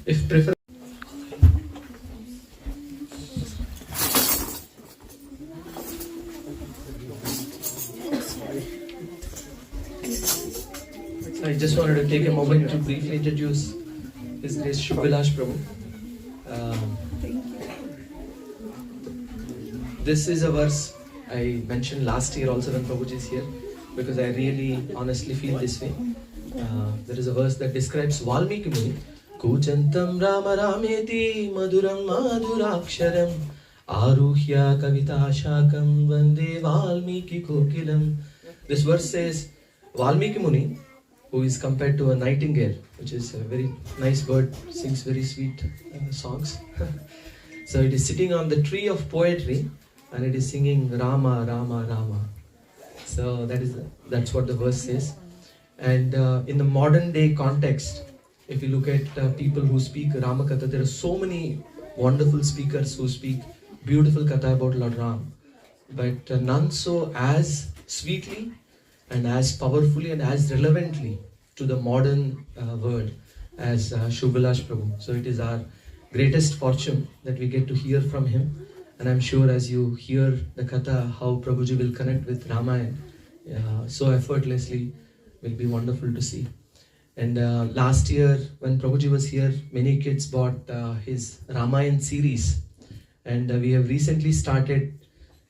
If prefer. I just wanted to take a moment to briefly introduce His Grace Shubha Vilas Prabhuji. This is a verse I mentioned last year also when Prabhuji is here, because I really honestly feel this way. There is a verse that describes Valmiki Muni. Kuchantam Rama Rameti Maduram Madhuraksharam Aruhya Kavita Shakam Vande Valmiki Kokilam. This verse says Valmiki Muni, who is compared to a nightingale, which is a very nice bird, sings very sweet songs. So it is sitting on the tree of poetry and it is singing Rama, Rama, Rama. So that's what the verse says. And in the modern day context, if you look at people who speak Rama Katha, there are so many wonderful speakers who speak beautiful Katha about Lord Ram, but none so as sweetly and as powerfully and as relevantly to the modern world as Shubha Vilas Prabhu. So it is our greatest fortune that we get to hear from him. And I'm sure as you hear the Katha, how Prabhuji will connect with Ramayana so effortlessly will be wonderful to see. And last year when Prabhuji was here, many kids bought his Ramayana series. And we have recently started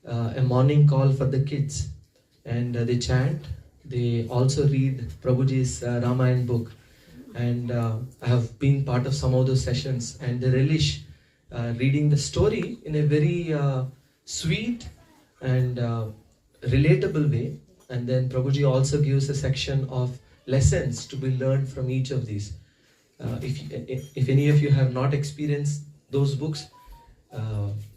a morning call for the kids. And they chant. They also read Prabhuji's Ramayana book. And I have been part of some of those sessions. And they relish reading the story in a very sweet and relatable way. And then Prabhuji also gives a section of lessons to be learned from each of these. If any of you have not experienced those books,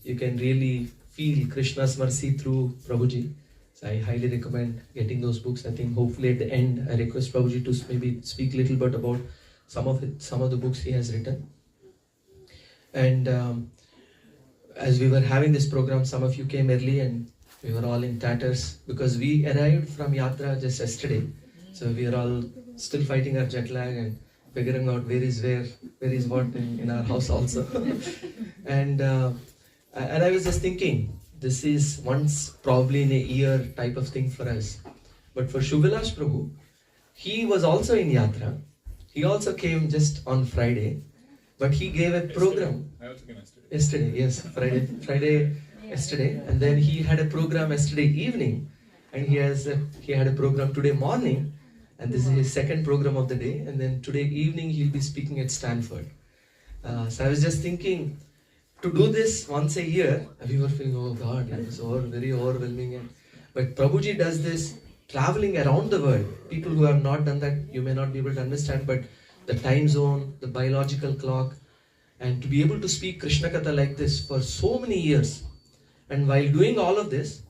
you can really feel Krishna's mercy through Prabhuji. So I highly recommend getting those books. I think hopefully at the end I request Prabhuji to maybe speak a little bit about some of the books he has written. And as we were having this program, some of you came early and we were all in tatters because we arrived from Yatra just yesterday. So we are all still fighting our jet lag and figuring out where is what in our house also. And I was just thinking, this is once probably in a year type of thing for us. But for Shubha Vilas Prabhu, he was also in Yatra. He also came just on Friday, but he gave a program. I also came yesterday. Yesterday, yes, Friday yesterday, and then he had a program yesterday evening, and he had a program today morning, and this is his second program of the day, and then today evening he'll be speaking at Stanford. So I was just thinking, to do this once a year, we were feeling, oh God, it was very overwhelming. But Prabhuji does this traveling around the world. People who have not done that, you may not be able to understand, but the time zone, the biological clock, and to be able to speak Krishna Katha like this for so many years. And while doing all of this,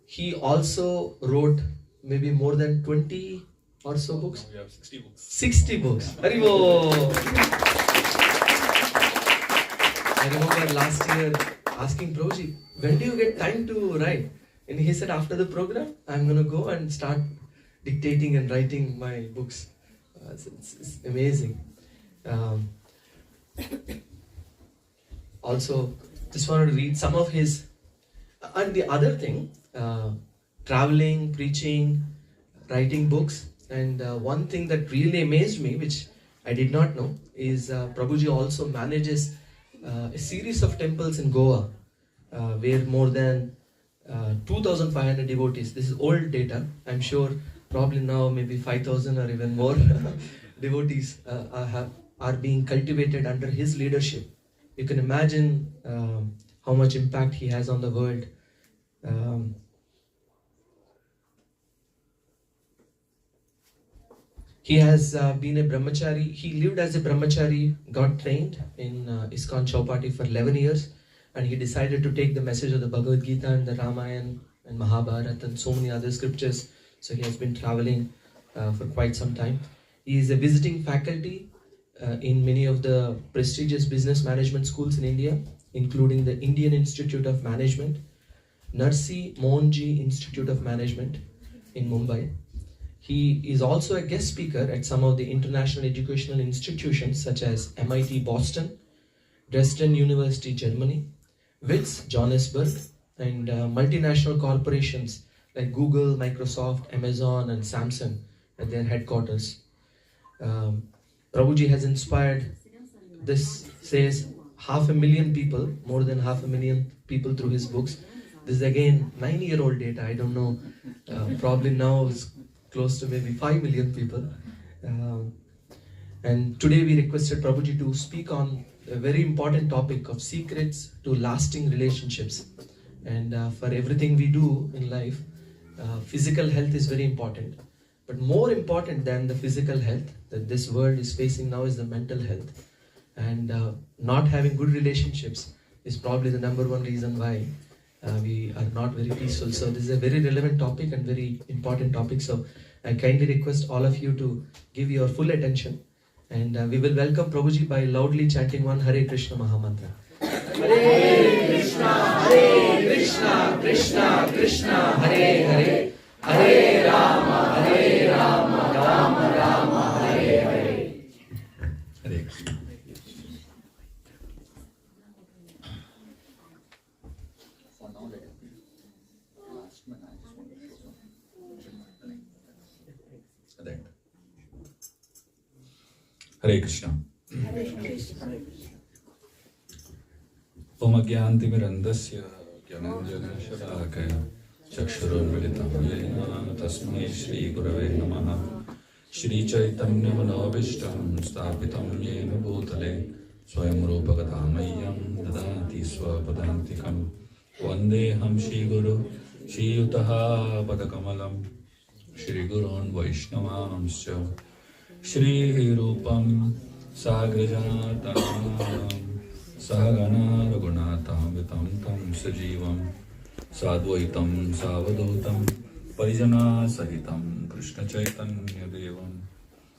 he also wrote maybe more than 20 or so books. We have 60 books. 60 books. Haribo! I remember last year asking Prabhuji, when do you get time to write? And he said, after the program, I'm going to go and start dictating and writing my books. It's amazing. Also, just wanted to read some of his. And the other thing, traveling, preaching, writing books. And one thing that really amazed me, which I did not know, is Prabhuji also manages a series of temples in Goa, where more than 2,500 devotees, this is old data, I'm sure probably now maybe 5,000 or even more devotees are being cultivated under his leadership. You can imagine how much impact he has on the world. He has been a brahmachari. He lived as a brahmachari, got trained in ISKCON Chowpatty for 11 years, and he decided to take the message of the Bhagavad Gita and the Ramayana and Mahabharata and so many other scriptures. So he has been traveling for quite some time. He is a visiting faculty in many of the prestigious business management schools in India, including the Indian Institute of Management, Narsi Monji Institute of Management in Mumbai. He is also a guest speaker at some of the international educational institutions such as MIT Boston, Dresden University Germany, WITS Johannesburg, and multinational corporations like Google, Microsoft, Amazon, and Samsung at their headquarters. Prabhuji has inspired, this says, 500,000 people, more than 500,000 people through his books. This is again 9-year-old data. I don't know, probably now it's close to maybe 5 million people. And today we requested Prabhuji to speak on a very important topic of secrets to lasting relationships. And for everything we do in life, physical health is very important. But more important than the physical health that this world is facing now is the mental health. And not having good relationships is probably the number one reason why we are not very peaceful. So this is a very relevant topic and very important topic. So I kindly request all of you to give your full attention. And we will welcome Prabhuji by loudly chanting one Hare Krishna Mahamantra. Hare Krishna, Krishna Krishna, Hare Hare, Hare Rama, Rama Rama, Hare Hare. Hare Krishna. For now, let it be. Last man, I just want to show something. That. Hare Krishna. Hare Krishna. Om Agyantimirandasya Gyananjanashadakaya Chakshurunmilitam Yena Tasmai Shri Gurave Namaha Shri Chaitanya Manavishtam Sthapitam Yena Bhutale Swayam Rupagatamayam Dadati Swapadantikam Vandeham Shri Guru Shri Yutaha Padakamalam Shri Gurun Vaishnavamscha Shri Rupam Sagrajatanam Sahagana Raghunatam Vitam Tam Sajivam Sadvaitam Savadutam Parijana Sahitam Krishna Chaitanya Devam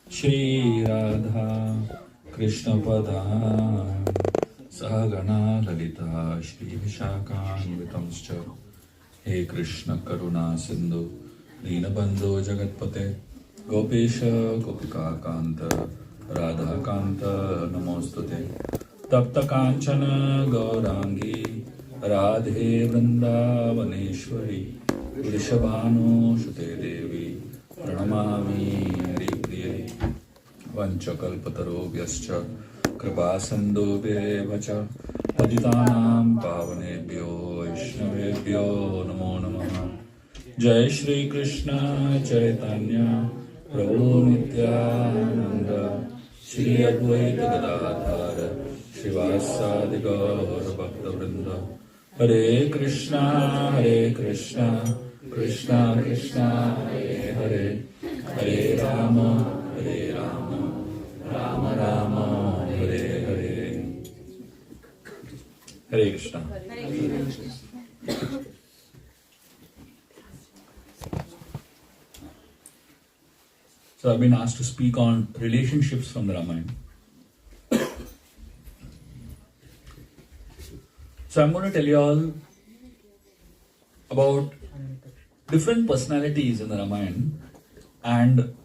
Shri Radha Krishna Padam Sahagana Lalita Shri Vishakam Vitamscha He Krishna Karuna Sindhu Dinabandhu Jagatpate Gopesha Gopika Kanta Radha Kanta Namostute Tapta Kanchana Gaurangi Radhe Vrindavaneshwari Vrishabhanu Shute Devi Pranamami Haripriye Vanchakalpatarobhyascha Kripa Sandhubhyevacha Patitanam Pavanebhyo Vaishnavebhyo Namo Namaha Jai Shri Krishna Chaitanya Prabhu Nityananda Shri Advaita Gadadhara Shivasadi Gaur Bhakta Vrinda Hare Krishna Krishna Krishna Hare Hare Hare Rama Rama Rama Hare Hare Hare Krishna. So I've been asked to speak on relationships from the Ramayana. So I'm going to tell you all about different personalities in the Ramayana and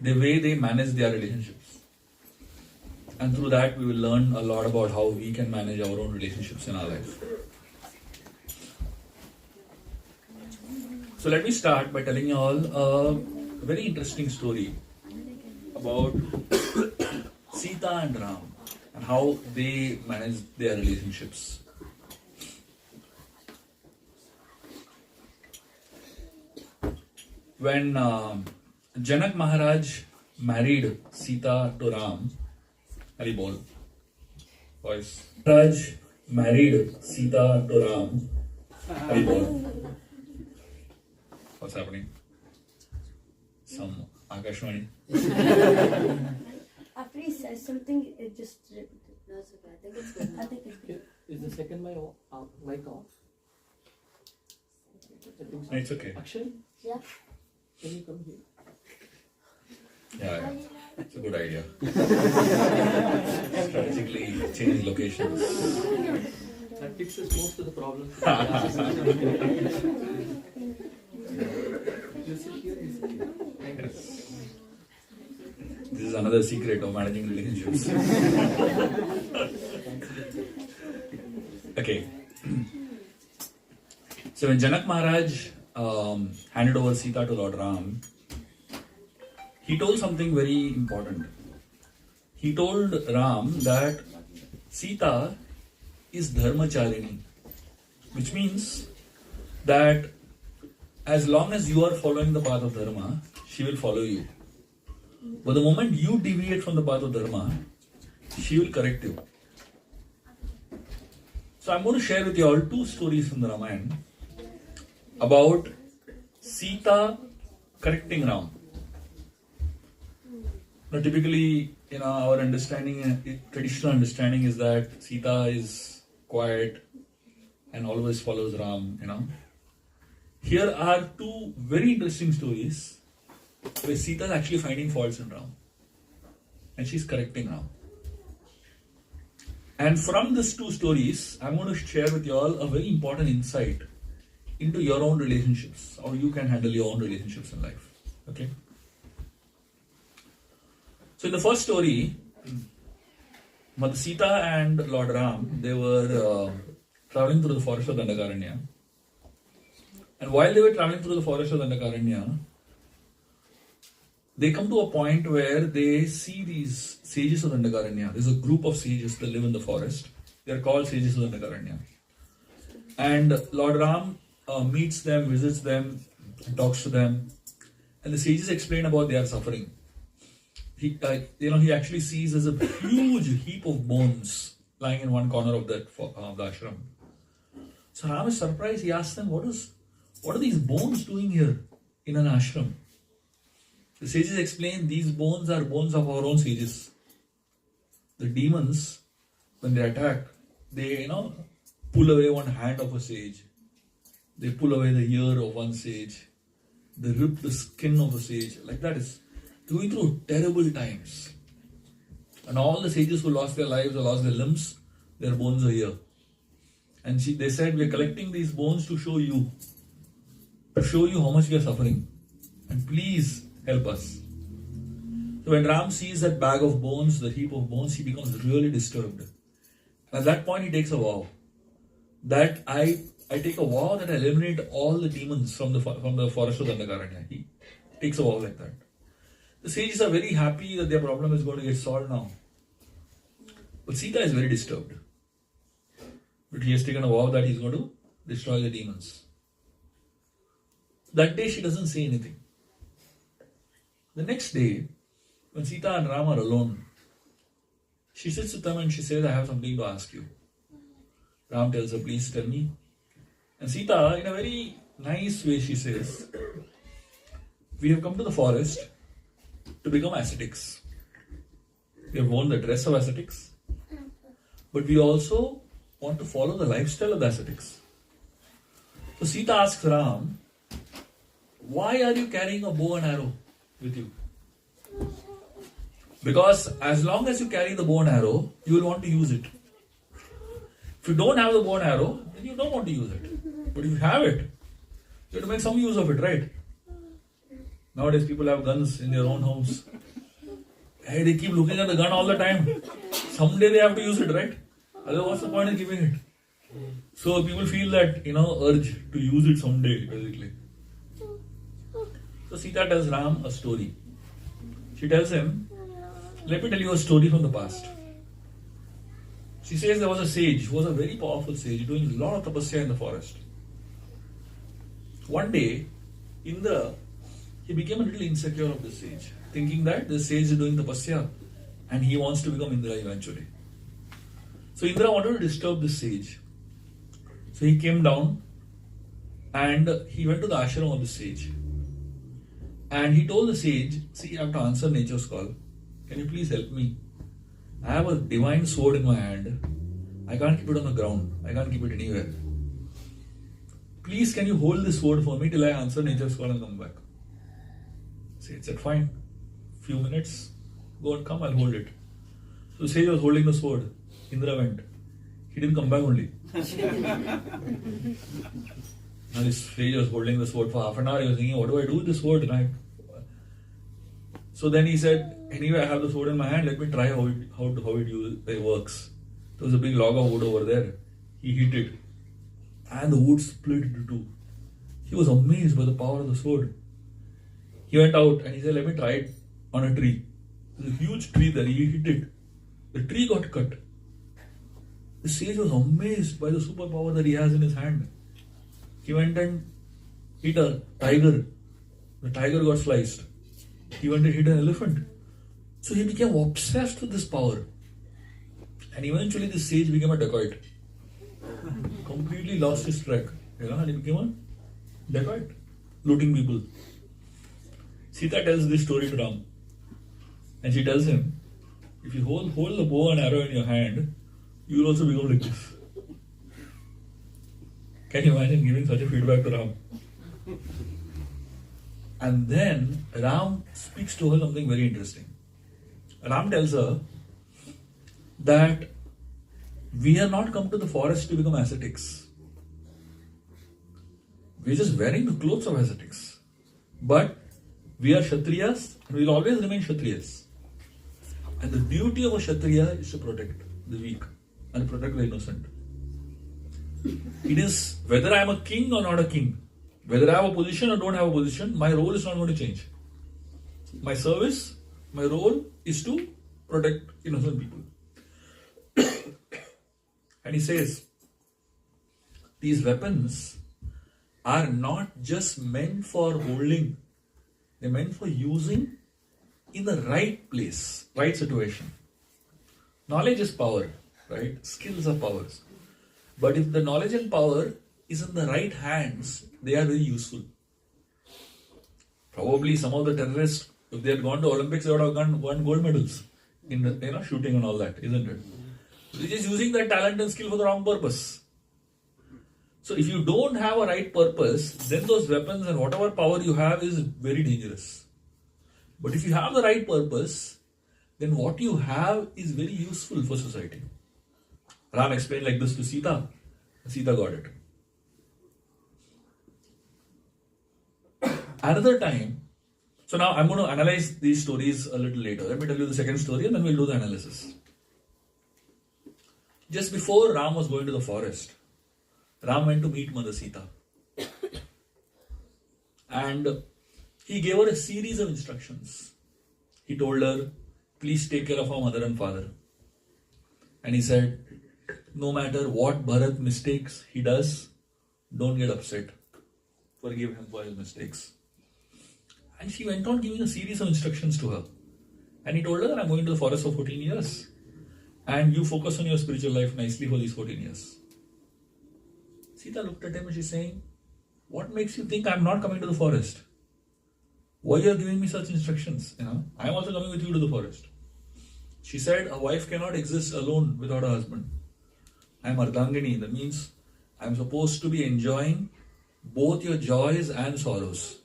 the way they manage their relationships. And through that we will learn a lot about how we can manage our own relationships in our life. So let me start by telling you all a very interesting story about Sita and Ram and how they manage their relationships. When Janak Maharaj married Sita to Ram, Hari Bol, voice. Maharaj married Sita to Ram, Hari Bol. What's happening? Some Akashwani. After he says something, it just. No, it's okay. I think it's good. I think it's good. Is the second mic off? No, it's okay. Akshay, Yeah. can you come here? Yeah, it's a good idea. Strategically change locations. That fixes most of the problems. You sit here, you sit here. Thank you. another secret of managing relationships. Okay. So when Janak Maharaj handed over Sita to Lord Ram, he told something very important. He told Ram that Sita is dharmacharini, which means that as long as you are following the path of dharma, she will follow you. But the moment you deviate from the path of dharma, she will correct you. So I'm going to share with you all two stories from the Ramayana about Sita correcting Ram. Now typically, our understanding, traditional understanding is that Sita is quiet and always follows Ram, Here are two very interesting stories where Sita is actually finding faults in Ram and she's correcting Ram. And from these two stories, I'm going to share with you all a very important insight into your own relationships, how you can handle your own relationships in life. Okay? So in the first story, Mother Sita and Lord Ram, they were traveling through the forest of Dandakaranya. And while they were traveling through the forest of Dandakaranya, they come to a point where they see these sages of Dandakaranya. There's a group of sages that live in the forest. They are called sages of Dandakaranya. And Lord Ram meets them, visits them, and talks to them. And the sages explain about their suffering. He actually sees there's a huge heap of bones lying in one corner of that the ashram. So Ram is surprised. He asks them, what are these bones doing here in an ashram? The sages explain these bones are bones of our own sages. The demons, when they attack, they pull away one hand of a sage. They pull away the ear of one sage. They rip the skin of a sage. Like that is going through terrible times. And all the sages who lost their lives or lost their limbs, their bones are here. And they said, we are collecting these bones to show you how much we are suffering. And please help us. So when Ram sees that bag of bones, the heap of bones, he becomes really disturbed. And at that point he takes a vow. That I take a vow that I eliminate all the demons from the forest of Dandakaranya. He takes a vow like that. The sages are very happy that their problem is going to get solved now. But Sita is very disturbed. But he has taken a vow that he is going to destroy the demons. That day she doesn't say anything. The next day, when Sita and Ram are alone, she sits with them and she says, I have something to ask you. Ram tells her, please tell me. And Sita, in a very nice way, she says, we have come to the forest to become ascetics. We have worn the dress of ascetics, but we also want to follow the lifestyle of the ascetics. So Sita asks Ram, why are you carrying a bow and arrow with you? Because as long as you carry the bow and arrow, you will want to use it. If you don't have the bow and arrow, then you don't want to use it. But if you have it, you have to make some use of it, right? Nowadays people have guns in their own homes. Hey, they keep looking at the gun all the time. Someday they have to use it, right? Otherwise, what's the point of giving it? So people feel that, urge to use it someday, basically. So Sita tells Ram a story. She tells him, let me tell you a story from the past. She says there was a sage who was a very powerful sage doing a lot of tapasya in the forest. One day, Indra, he became a little insecure of the sage, thinking that the sage is doing tapasya and he wants to become Indra eventually. So Indra wanted to disturb the sage. So he came down and he went to the ashram of the sage. And he told the sage, see, you have to answer nature's call. Can you please help me? I have a divine sword in my hand. I can't keep it on the ground. I can't keep it anywhere. Please, can you hold this sword for me till I answer nature's call and come back? Sage said, fine. Few minutes. Go and come, I'll hold it. So the sage was holding the sword. Indra went. He didn't come back only. Now this sage was holding the sword for half an hour. He was thinking, what do I do with this sword tonight? So then he said, anyway, I have the sword in my hand, let me try how it works. There was a big log of wood over there. He hit it. And the wood split into two. He was amazed by the power of the sword. He went out and he said, let me try it on a tree. There's a huge tree there. He hit it. The tree got cut. The sage was amazed by the superpower that he has in his hand. He went and hit a tiger. The tiger got sliced. He went and hit an elephant. So he became obsessed with this power. And eventually this sage became a dacoit. Completely lost his track. And he became a dacoit. Looting people. Sita tells this story to Ram. And she tells him, if you hold the bow and arrow in your hand, you will also become like this. Can you imagine giving such a feedback to Ram? And then Ram speaks to her something very interesting. Ram tells her that we are not come to the forest to become ascetics. We are just wearing the clothes of ascetics. But we are Kshatriyas and we will always remain Kshatriyas. And the duty of a Kshatriya is to protect the weak and protect the innocent. It is whether I am a king or not a king, whether I have a position or don't have a position, my role is not going to change. My service, my role is to protect innocent people. And he says, these weapons are not just meant for holding, they're meant for using in the right place, right situation. Knowledge is power, right? Skills are powers. But if the knowledge and power is in the right hands, they are very useful. Probably some of the terrorists, if they had gone to Olympics, they would have won gold medals in shooting and all that, isn't it? They're just using that talent and skill for the wrong purpose. So if you don't have a right purpose, then those weapons and whatever power you have is very dangerous. But if you have the right purpose, then what you have is very useful for society. Ram explained like this to Sita. Sita got it. Another time, so now I'm going to analyze these stories a little later. Let me tell you the second story and then we'll do the analysis. Just before Ram was going to the forest, Ram went to meet Mother Sita. And he gave her a series of instructions. He told her, please take care of our mother and father. And he said, no matter what Bharat mistakes he does, don't get upset. Forgive him for his mistakes. And she went on giving a series of instructions to her. And he told her that I'm going to the forest for 14 years. And you focus on your spiritual life nicely for these 14 years. Sita looked at him and she's saying, what makes you think I'm not coming to the forest? Why you are giving me such instructions? I'm also coming with you to the forest. She said, a wife cannot exist alone without a husband. I'm Ardhangini. That means I'm supposed to be enjoying both your joys and sorrows.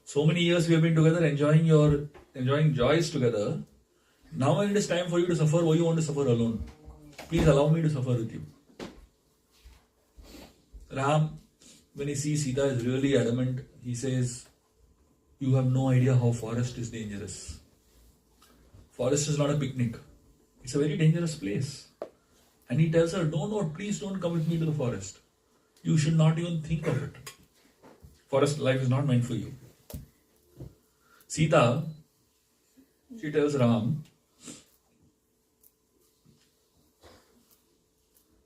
So many years we have been together enjoying joys together. Now when it is time for you to suffer, why you want to suffer alone? Please allow me to suffer with you. Ram, when he sees Sita is really adamant, he says, you have no idea how forest is dangerous. Forest is not a picnic. It's a very dangerous place. And he tells her, no, please don't come with me to the forest. You should not even think of it. Forest life is not meant for you. Sita, she tells Ram,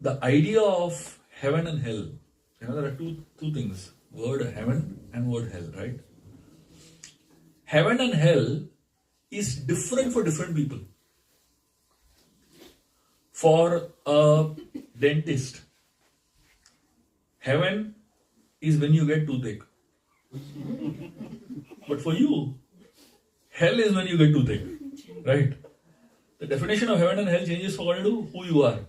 the idea of heaven and hell, there are two things, word heaven and word hell, right? Heaven and hell is different for different people. For a dentist, heaven is when you get toothache. But for you, hell is when you get toothache, right? The definition of heaven and hell changes according to who you are.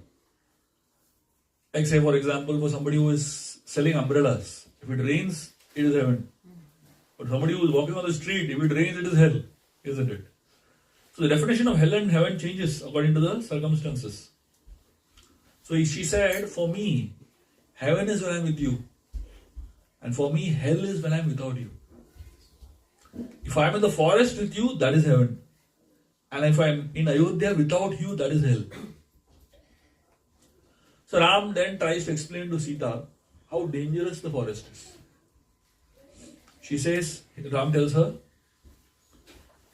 Like say for example, for somebody who is selling umbrellas, if it rains, it is heaven. But somebody who is walking on the street, if it rains, it is hell, isn't it? So the definition of hell and heaven changes according to the circumstances. So she said, for me, heaven is when I'm with you. And for me, hell is when I'm without you. If I am in the forest with you, that is heaven. And if I am in Ayodhya without you, that is hell. So Ram then tries to explain to Sita how dangerous the forest is. She says, Ram tells her,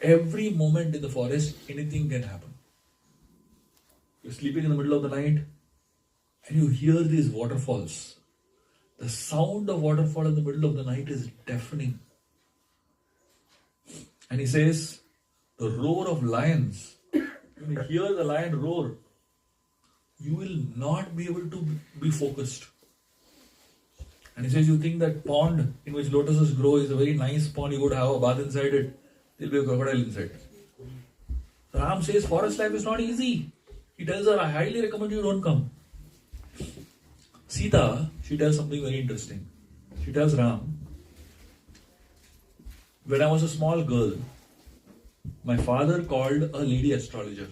every moment in the forest, anything can happen. You're sleeping in the middle of the night and you hear these waterfalls. The sound of waterfall in the middle of the night is deafening. And he says, the roar of lions, when you hear the lion roar, you will not be able to be focused. And he says, you think that pond in which lotuses grow is a very nice pond, you go to have a bath inside it, there'll be a crocodile inside. Ram says, forest life is not easy. He tells her, I highly recommend you don't come. Sita, she tells something very interesting. She tells Ram, when I was a small girl, my father called a lady astrologer.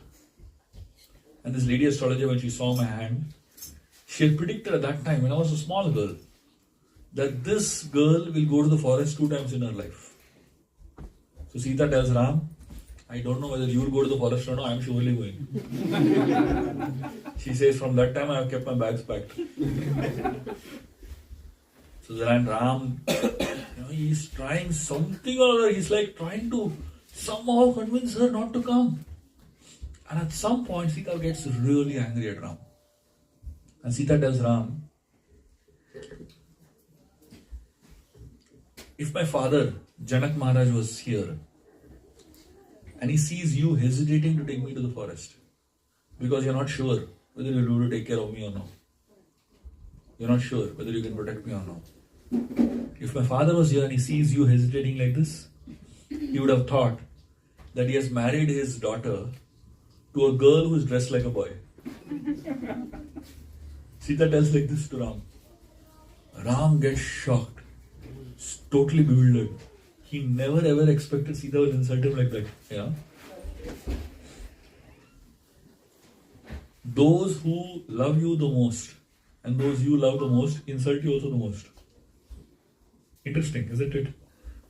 And this lady astrologer, when she saw my hand, she had predicted at that time, when I was a small girl, that this girl will go to the forest 2 times in her life. So Sita tells Ram, I don't know whether you will go to the forest or not, I am surely going. She says, from that time I have kept my bags packed. So then Ram, he's trying something or other. He's like trying to somehow convince her not to come. And at some point, Sita gets really angry at Ram. And Sita tells Ram, if my father, Janak Maharaj, was here and he sees you hesitating to take me to the forest because you're not sure whether you'll be able to take care of me or not. You're not sure whether you can protect me or not. If my father was here and he sees you hesitating like this, he would have thought that he has married his daughter to a girl who is dressed like a boy. Sita tells like this to Ram. Ram gets shocked, totally bewildered. He never ever expected Sita will insult him like that. Yeah. Those who love you the most and those you love the most insult you also the most. Interesting, isn't it?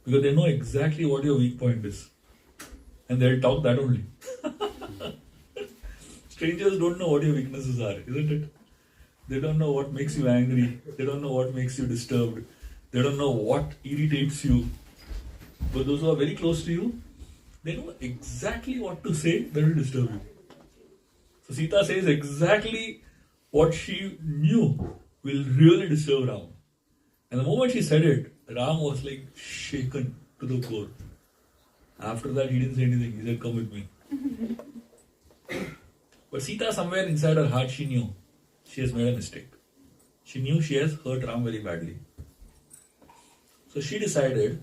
Because they know exactly what your weak point is. And they'll talk that only. Strangers don't know what your weaknesses are, isn't it? They don't know what makes you angry. They don't know what makes you disturbed. They don't know what irritates you. But those who are very close to you, they know exactly what to say that will disturb you. So Sita says exactly what she knew will really disturb Ram. And the moment she said it, Ram was like shaken to the core. After that, he didn't say anything. He said, come with me. But Sita, somewhere inside her heart, she knew she has made a mistake. She knew she has hurt Ram very badly. So she decided,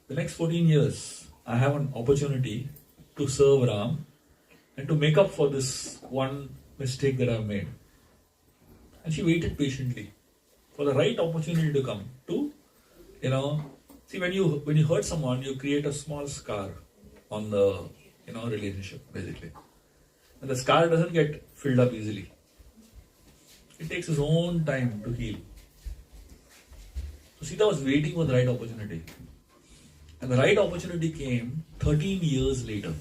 the next 14 years, I have an opportunity to serve Ram and to make up for this one mistake that I've made. And she waited patiently for the right opportunity to come to, see, when you hurt someone, you create a small scar on the, relationship, basically. And the scar doesn't get filled up easily. It takes its own time to heal. So Sita was waiting for the right opportunity. And the right opportunity came 13 years later.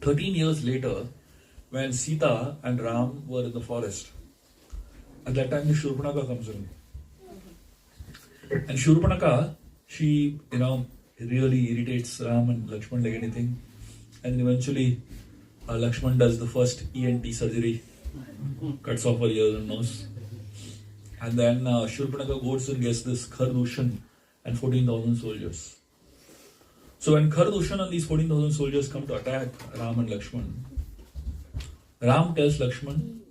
13 years later, when Sita and Ram were in the forest. At that time, the Shurpanaka comes in. And Shurpanaka, she, really irritates Ram and Lakshman like anything. And eventually, Lakshman does the first ENT surgery, cuts off her ears and nose. And then Shurpanaka goes and gets this Khardushan and 14,000 soldiers. So when Khardushan and these 14,000 soldiers come to attack Ram and Lakshman, Ram tells Lakshman,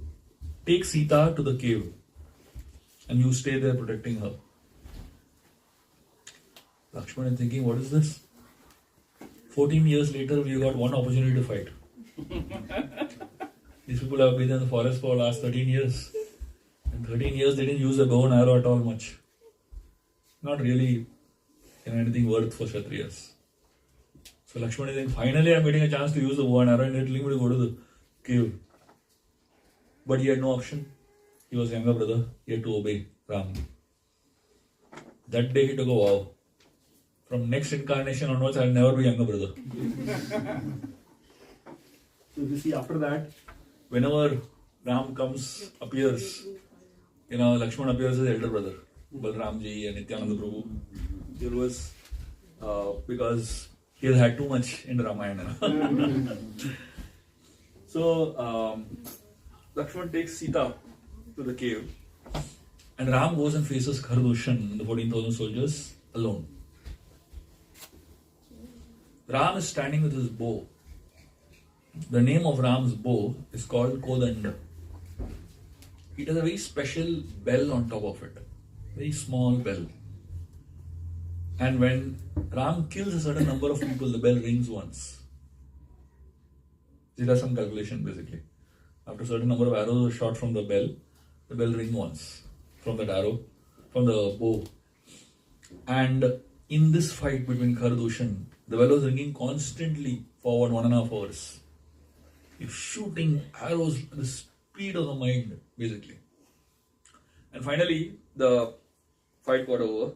take Sita to the cave and you stay there protecting her. Lakshman is thinking, what is this? 14 years later, we got one opportunity to fight. These people have been in the forest for the last 13 years. In 13 years, they didn't use a bow and arrow at all much. Not really anything worth for Kshatriyas. So Lakshman is saying, finally I'm getting a chance to use the bow and arrow and they're telling me to go to the cave. But he had no option. He was younger brother. He had to obey Ram. That day he took a vow. From next incarnation onwards, I'll never be younger brother. So you see, after that, whenever Ram appears, Lakshman appears as elder brother, Balramji and Nityananda Prabhu. It was because he has had too much in Ramayana. So Lakshman takes Sita to the cave, and Ram goes and faces Khardushan and the 14,000 soldiers alone. Ram is standing with his bow. The name of Ram's bow is called Kodanda. It has a very special bell on top of it, very small bell. And when Ram kills a certain number of people, the bell rings once. It does some calculation basically. After a certain number of arrows are shot from the bell rings once from that arrow, from the bow. And in this fight between Khardushan, the bell was ringing constantly for 1.5 hours. He's shooting arrows at the speed of the mind, basically. And finally, the fight got over,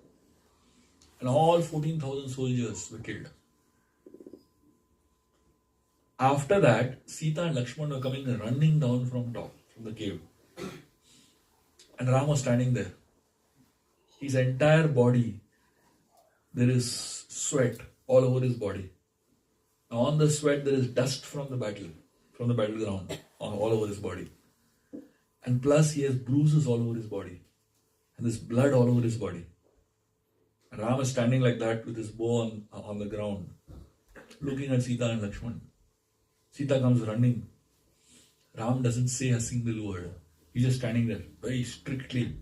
and all 14,000 soldiers were killed. After that, Sita and Lakshman were coming running down from top, from the cave. And Ram was standing there. His entire body, there is sweat all over his body. On the sweat, there is dust from the battleground, all over his body. And plus, he has bruises all over his body. And there's blood all over his body. And Ram is standing like that with his bow on the ground, looking at Sita and Lakshman. Sita comes running. Ram doesn't say a single word. He's just standing there, very strictly.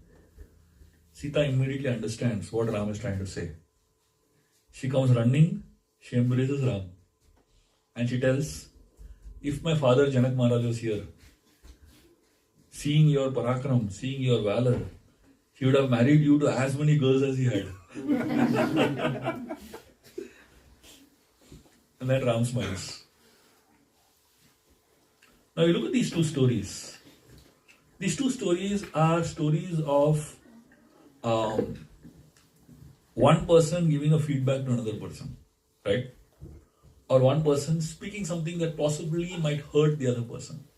Sita immediately understands what Ram is trying to say. She comes running, she embraces Ram. And she tells, if my father Janak Maharaj was here, seeing your parakram, seeing your valor, he would have married you to as many girls as he had. And then Ram smiles. Now you look at these two stories. These two stories are stories of one person giving a feedback to another person, right? Or one person speaking something that possibly might hurt the other person.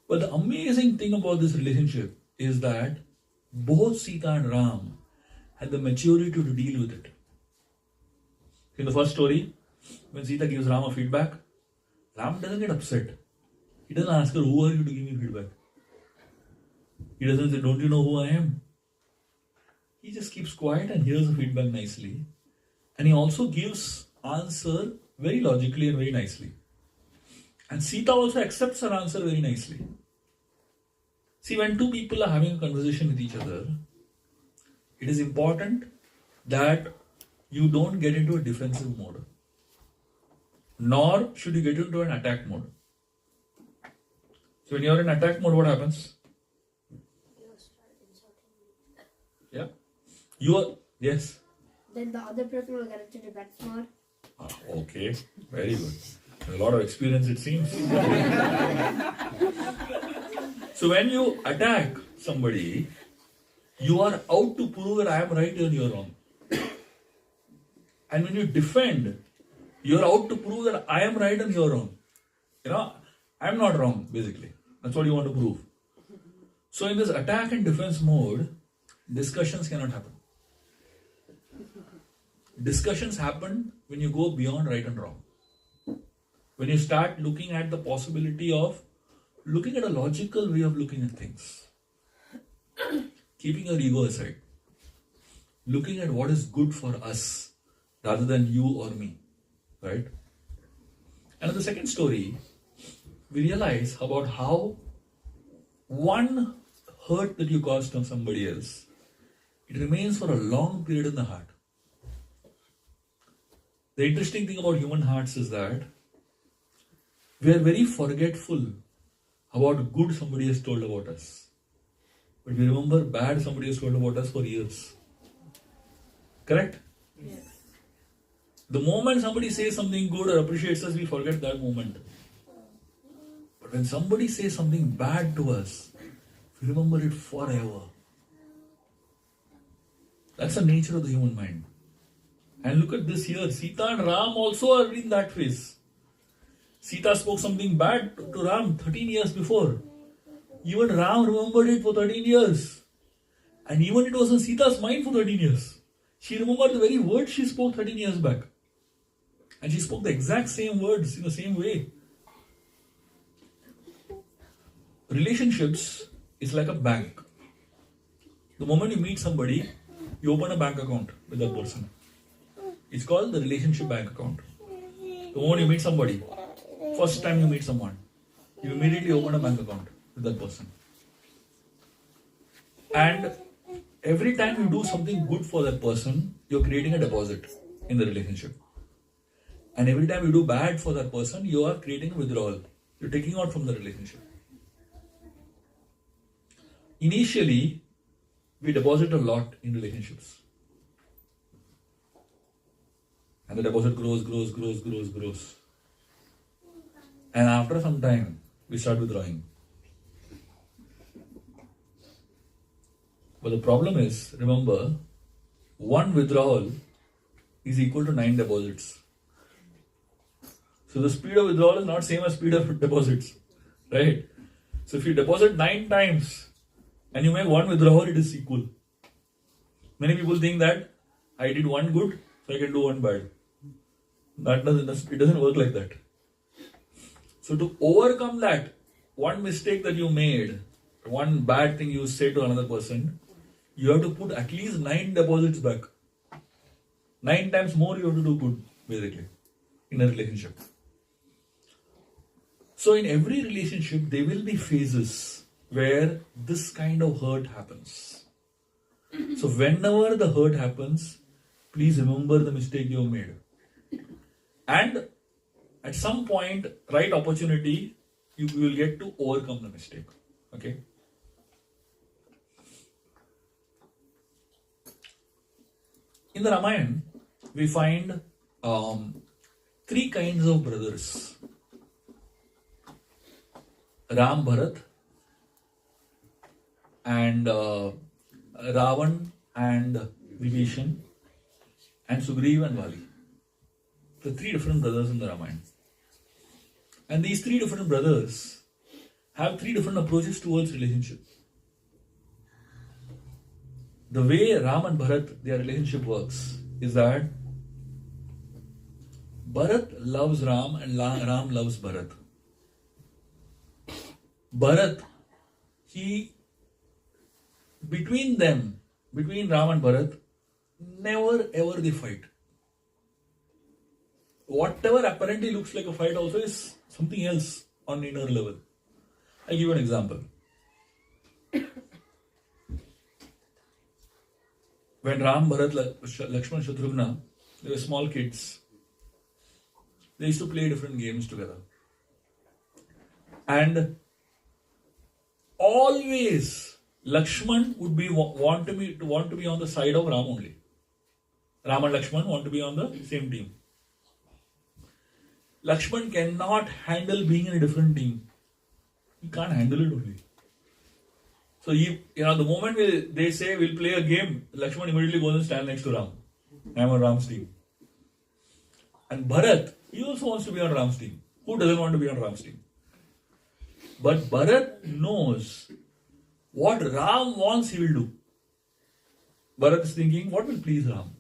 But the amazing thing about this relationship is that both Sita and Ram had the maturity to deal with it. In the first story, when Sita gives Ram a feedback, Ram doesn't get upset. He doesn't ask her, who are you to give me feedback? He doesn't say, don't you know who I am? He just keeps quiet and hears the feedback nicely. And he also gives answer very logically and very nicely. And Sita also accepts her answer very nicely. See, when two people are having a conversation with each other, it is important that you don't get into a defensive mode. Nor should you get into an attack mode. So when you're in attack mode, what happens? Yeah? Yes? Then the other person will get into defense mode. Okay, very good. A lot of experience it seems. So when you attack somebody, you are out to prove that I am right and you are wrong. And when you defend, you are out to prove that I am right and you are wrong. I am not wrong, basically. That's what you want to prove. So in this attack and defense mode, discussions cannot happen. Discussions happen when you go beyond right and wrong. When you start looking at the possibility of looking at a logical way of looking at things. Keeping your ego aside. Looking at what is good for us rather than you or me. Right? And in the second story, we realize about how one hurt that you caused on somebody else, it remains for a long period in the heart. The interesting thing about human hearts is that we are very forgetful about good somebody has told about us. But we remember bad somebody has told about us for years. Correct? Yes. The moment somebody says something good or appreciates us, we forget that moment. But when somebody says something bad to us, we remember it forever. That's the nature of the human mind. And look at this here. Sita and Ram also are in that phase. Sita spoke something bad to Ram 13 years before. Even Ram remembered it for 13 years. And even it was in Sita's mind for 13 years. She remembered the very words she spoke 13 years back. And she spoke the exact same words in the same way. Relationships is like a bank. The moment you meet somebody, you open a bank account with that person. It's called the relationship bank account. The moment you meet somebody, first time you meet someone, you immediately open a bank account with that person. And every time you do something good for that person, you're creating a deposit in the relationship. And every time you do bad for that person, you are creating a withdrawal. You're taking out from the relationship. Initially, we deposit a lot in relationships. And the deposit grows. And after some time, we start withdrawing. But the problem is, remember, one withdrawal is equal to 9 deposits. So the speed of withdrawal is not same as speed of deposits, right? So if you deposit 9 times and you make one withdrawal, it is equal. Many people think that I did one good, so I can do one bad. It doesn't work like that. So to overcome that one mistake that you made, one bad thing you say to another person, you have to put at least 9 deposits back. 9 times more you have to do good, basically, in a relationship. So in every relationship, there will be phases where this kind of hurt happens. So whenever the hurt happens, please remember the mistake you made. And at some point, right opportunity, you will get to overcome the mistake. Okay? In the Ramayana, we find 3 kinds of brothers. Ram, Bharat, and Ravan and Vibhishan, and Sugriva and Vali. The 3 different brothers in the Ramayana. And these 3 different brothers have 3 different approaches towards relationship. The way Ram and Bharat, their relationship works is that Bharat loves Ram and Ram loves Bharat. Bharat, between Ram and Bharat, never ever they fight. Whatever apparently looks like a fight also is something else on inner level. I'll give you an example. When Ram, Bharat, Lakshman, Shatrugna, they were small kids, they used to play different games together. And always Lakshman would want to be on the side of Ram only. Ram and Lakshman want to be on the same team. Lakshman cannot handle being in a different team. He can't handle it only. So the moment they say we'll play a game, Lakshman immediately goes and stands next to Ram. I'm on Ram's team. And Bharat, he also wants to be on Ram's team. Who doesn't want to be on Ram's team? But Bharat knows what Ram wants, he will do. Bharat is thinking, what will please Ram?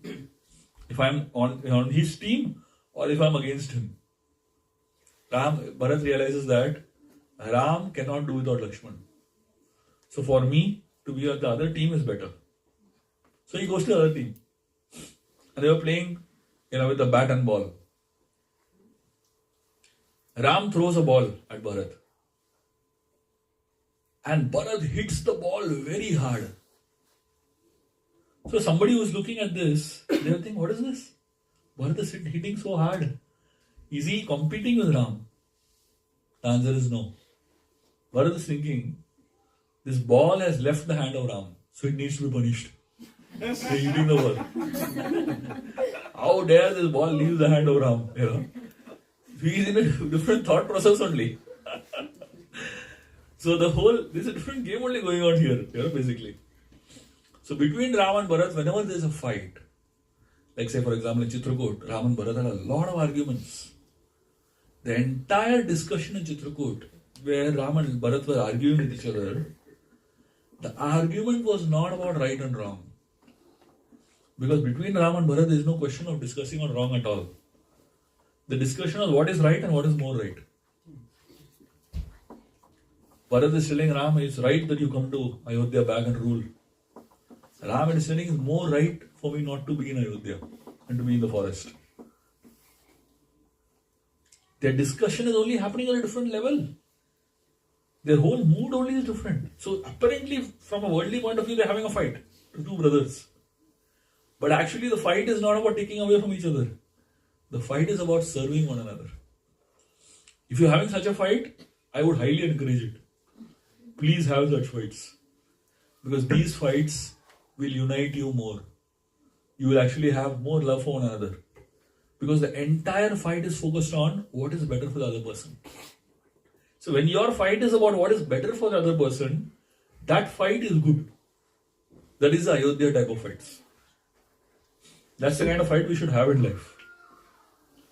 If I'm on his team or if I'm against him. Bharat realizes that Ram cannot do without Lakshman. So for me to be on the other team is better. So he goes to the other team. And they were playing, with the bat and ball. Ram throws a ball at Bharat. And Bharat hits the ball very hard. So somebody who's looking at this, they will think, what is this? Bharat is hitting so hard. Is he competing with Ram? The answer is no. Bharat is thinking, this ball has left the hand of Ram, so it needs to be punished. He's hitting the ball. How dare this ball leave the hand of Ram? He's in a different thought process only. So there's a different game only going on here, basically. So between Ram and Bharat, whenever there's a fight, Like say for example in Chitrakoot, Ram and Bharat had a lot of arguments. The entire discussion in Chitrakoot, where Ram and Bharat were arguing with each other, the argument was not about right and wrong. Because between Ram and Bharat there is no question of discussing on wrong at all. The discussion was what is right and what is more right. Bharat is telling Ram, it's right that you come to Ayodhya back and rule. Ram is saying it's more right for me not to be in Ayodhya and to be in the forest. Their discussion is only happening at a different level. Their whole mood only is different. So apparently from a worldly point of view they're having a fight. Two brothers. But actually the fight is not about taking away from each other. The fight is about serving one another. If you're having such a fight, I would highly encourage it. Please have such fights. Because these fights will unite you more. You will actually have more love for one another. Because the entire fight is focused on what is better for the other person. So when your fight is about what is better for the other person, that fight is good. That is the Ayodhya type of fights. That's the kind of fight we should have in life.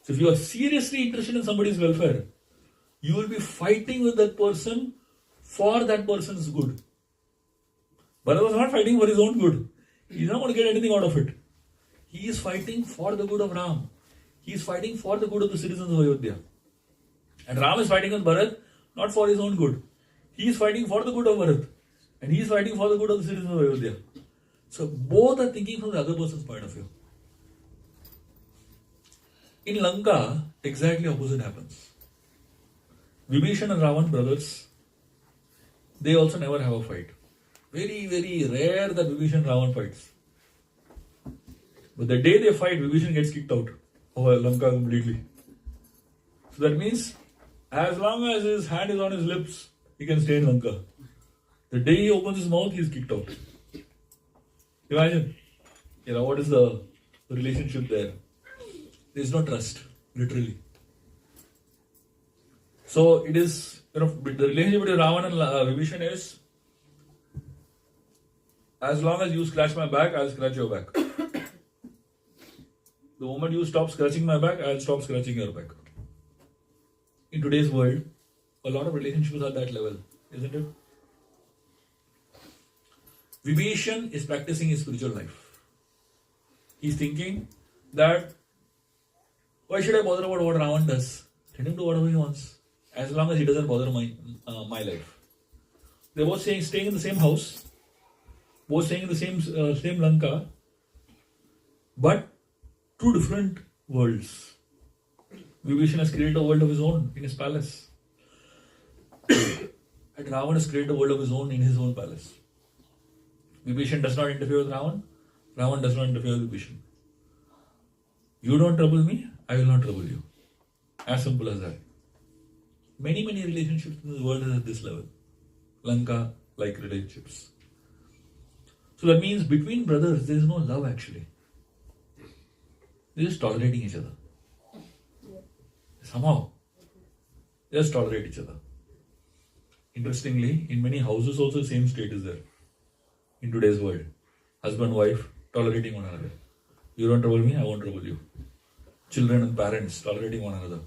So if you are seriously interested in somebody's welfare, you will be fighting with that person for that person's good. Bharat was not fighting for his own good. He is not going to get anything out of it. He is fighting for the good of Ram. He is fighting for the good of the citizens of Ayodhya. And Ram is fighting with Bharat not for his own good. He is fighting for the good of Bharat. And he is fighting for the good of the citizens of Ayodhya. So both are thinking from the other person's point of view. In Lanka, exactly opposite happens. Vibhishan and Ravan, brothers, they also never have a fight. Very, very rare that Vibhishan and Ravan fights. But the day they fight, Vibhishan gets kicked out of Lanka completely. So that means, as long as his hand is on his lips, he can stay in Lanka. The day he opens his mouth, he is kicked out. Imagine, what is the relationship there? There is no trust, literally. So it is, the relationship between Ravan and Vibhishan is, as long as you scratch my back, I'll scratch your back. The moment you stop scratching my back, I'll stop scratching your back. In today's world, a lot of relationships are at that level, isn't it? Vibhishan is practicing his spiritual life. He's thinking that, why should I bother about what Ravan does? Let him do whatever he wants, as long as he doesn't bother my life. They're both staying in the same house, both staying in the same Lanka, but two different worlds. Vibhishan has created a world of his own in his palace. And Ravan has created a world of his own in his own palace. Vibhishan does not interfere with Ravan. Ravan does not interfere with Vibhishan. You don't trouble me, I will not trouble you. As simple as that. Many, many relationships in this world are at this level. Lanka-like relationships. So that means between brothers, there is no love actually. They're just tolerating each other. Somehow, they just tolerate each other. Interestingly, in many houses also the same state is there. In today's world. Husband, wife, tolerating one another. You don't trouble me, I won't trouble you. Children and parents tolerating one another.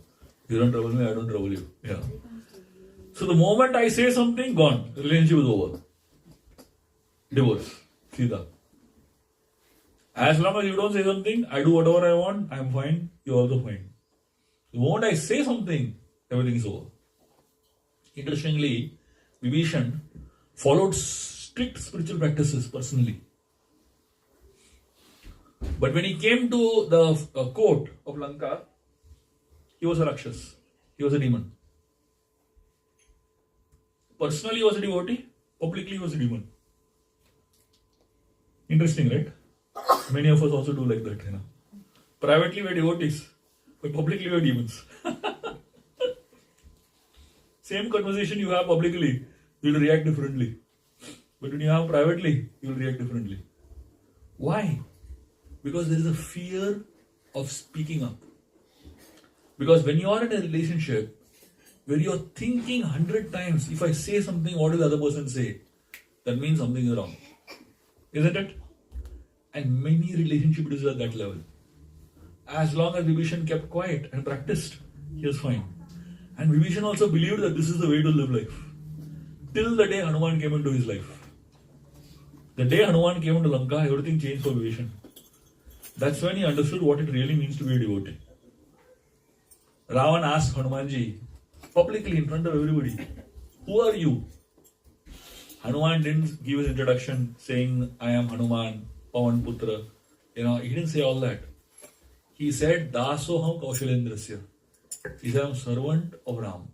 You don't trouble me, I don't trouble you. Yeah. So the moment I say something, gone. The relationship is over. Divorce. Sida. As long as you don't say something, I do whatever I want, I am fine, you are also fine. The moment I say something, everything is over. Interestingly, Vibhishan followed strict spiritual practices personally. But when he came to the court of Lanka, he was a Rakshas. He was a demon. Personally, he was a devotee. Publicly, he was a demon. Interesting, right? Many of us also do like that. Privately, we are devotees. But publicly, we are demons. Same conversation you have publicly, you will react differently. But when you have privately, you will react differently. Why? Because there is a fear of speaking up. Because when you are in a relationship where you are thinking 100 times, if I say something, what will the other person say? That means something is wrong. Isn't it? And many relationships are at that level. As long as Vibhishan kept quiet and practiced, he was fine. And Vibhishan also believed that this is the way to live life. Till the day Hanuman came into his life. The day Hanuman came into Lanka, everything changed for Vibhishan. That's when he understood what it really means to be a devotee. Ravan asked Hanumanji publicly in front of everybody, "Who are you?" Hanuman didn't give his introduction saying, "I am Hanuman, Pavan Putra." He didn't say all that. He said, "Dasoham Kaushalendrasya." He said, "I'm servant of Ram."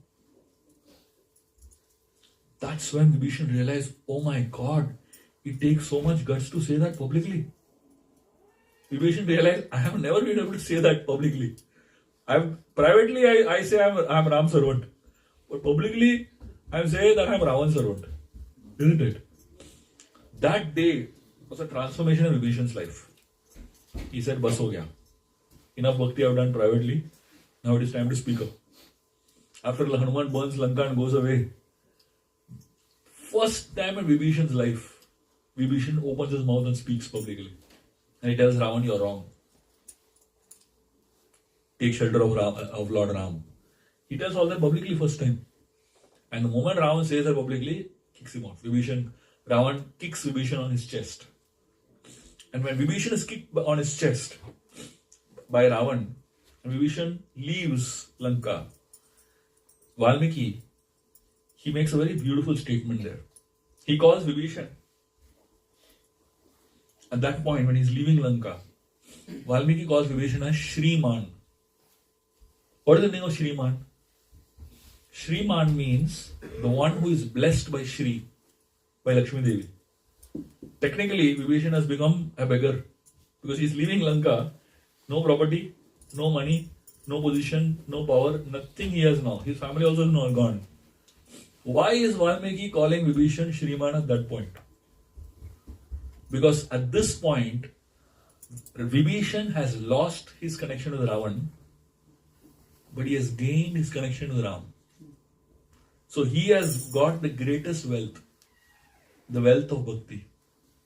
That's when Vibhishan realized, oh my God, it takes so much guts to say that publicly. Vibhishan realized, I have never been able to say that publicly. Privately I say I'm Ram's servant. But publicly, I'm saying that I'm Ravan's servant. Isn't it? That day was a transformation in Vibhishan's life. He said, "Bas ho gaya. Enough bhakti I've done privately. Now it is time to speak up." After Hanuman burns Lanka and goes away, first time in Vibhishan's life, Vibhishan opens his mouth and speaks publicly. And he tells Ravan, "You're wrong. Take shelter of Lord Ram." He tells all that publicly first time. And the moment Ravan says that publicly, kicks him off. Ravan kicks Vibhishan on his chest. And when Vibhishan is kicked on his chest by Ravan, and Vibhishan leaves Lanka, Valmiki, he makes a very beautiful statement there. He calls Vibhishan. At that point, when he's leaving Lanka, Valmiki calls Vibhishan as Shriman. What is the name of Shriman? Shriman means the one who is blessed by Shri, by Lakshmi Devi. Technically, Vibhishan has become a beggar because he's leaving Lanka, no property, no money, no position, no power, nothing he has now. His family also is now gone. Why is Valmiki calling Vibhishan Shriman at that point? Because at this point, Vibhishan has lost his connection with Ravan, but he has gained his connection with Ram. So he has got the greatest wealth, the wealth of bhakti.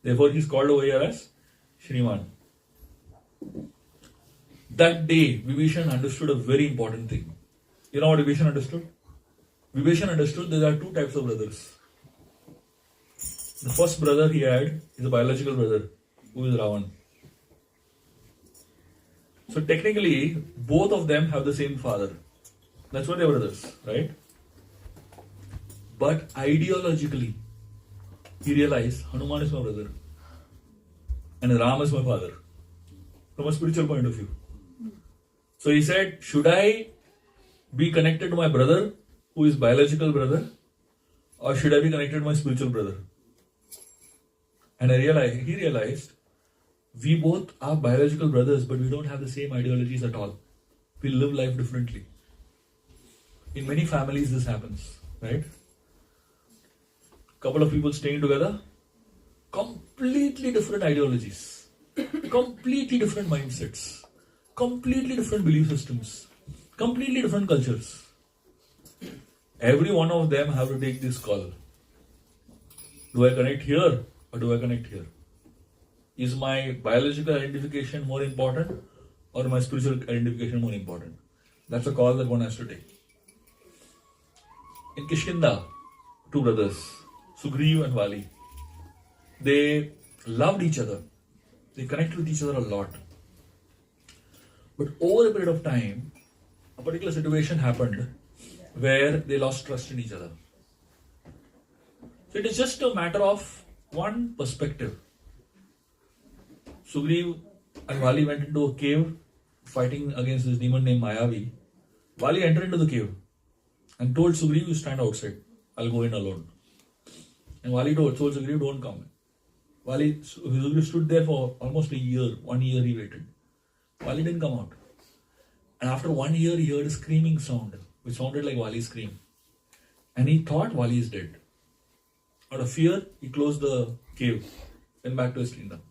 Therefore, he is called over here as Shriman. That day, Vibhishan understood a very important thing. You know what Vibhishan understood? Vibhishan understood that there are two types of brothers. The first brother he had is a biological brother, who is Ravan. So technically, both of them have the same father. That's why they're brothers, right? But ideologically, he realized Hanuman is my brother and Ram is my father from a spiritual point of view. So he said, should I be connected to my brother who is biological brother, or should I be connected to my spiritual brother? And he realized we both are biological brothers, but we don't have the same ideologies at all. We live life differently. In many families this happens, right? Couple of people staying together, completely different ideologies, completely different mindsets, completely different belief systems, completely different cultures. Every one of them have to take this call. Do I connect here or do I connect here? Is my biological identification more important or my spiritual identification more important? That's a call that one has to take. In Kishkinda, two brothers, Sugriv and Vali, they loved each other. They connected with each other a lot. But over a period of time, a particular situation happened where they lost trust in each other. So it is just a matter of one perspective. Sugriv and Vali went into a cave fighting against this demon named Mayavi. Vali entered into the cave and told Sugriv, you stand outside. I'll go in alone. And Vali told Sugriv, don't come. Sugriv stood there for almost a year. 1 year he waited. Vali didn't come out. And after 1 year he heard a screaming sound, which sounded like Vali's scream. And he thought Vali is dead. Out of fear, he closed the cave, went back to his kingdom.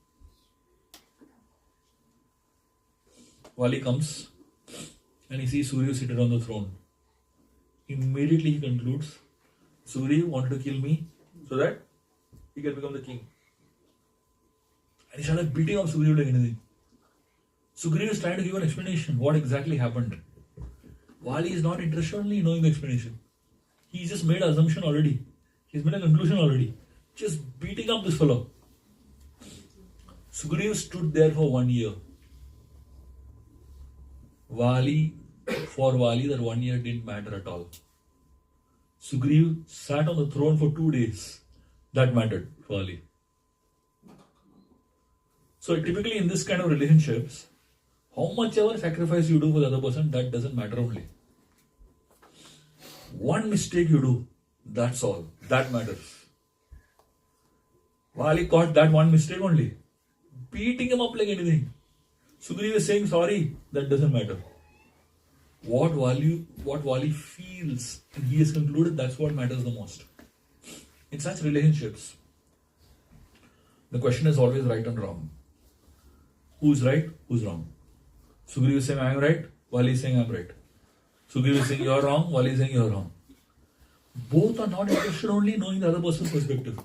Vali comes and he sees Sugriv seated on the throne. Immediately he concludes, Sugriv wanted to kill me so that he can become the king. And he started beating up Sugriv like anything. Sugriva is trying to give an explanation. What exactly happened? Vali is not interested only in knowing the explanation. He just made an assumption already. He's made a conclusion already. Just beating up this fellow. Sugriva stood there for 1 year. For Vali, that 1 year didn't matter at all. Sugriva sat on the throne for 2 days. That mattered for Vali. So typically in this kind of relationships, how much ever sacrifice you do for the other person, that doesn't matter only. One mistake you do, that's all. That matters. Vali caught that one mistake only. Beating him up like anything. Sugriva is saying sorry, that doesn't matter. What Vali feels, and he has concluded that's what matters the most. In such relationships, the question is always right and wrong. Who's right? Who's wrong? Sugriva is saying I am right, Vali is saying I am right. Sugriva is saying you are wrong, Vali is saying you are wrong. Both are not interested only in knowing the other person's perspective.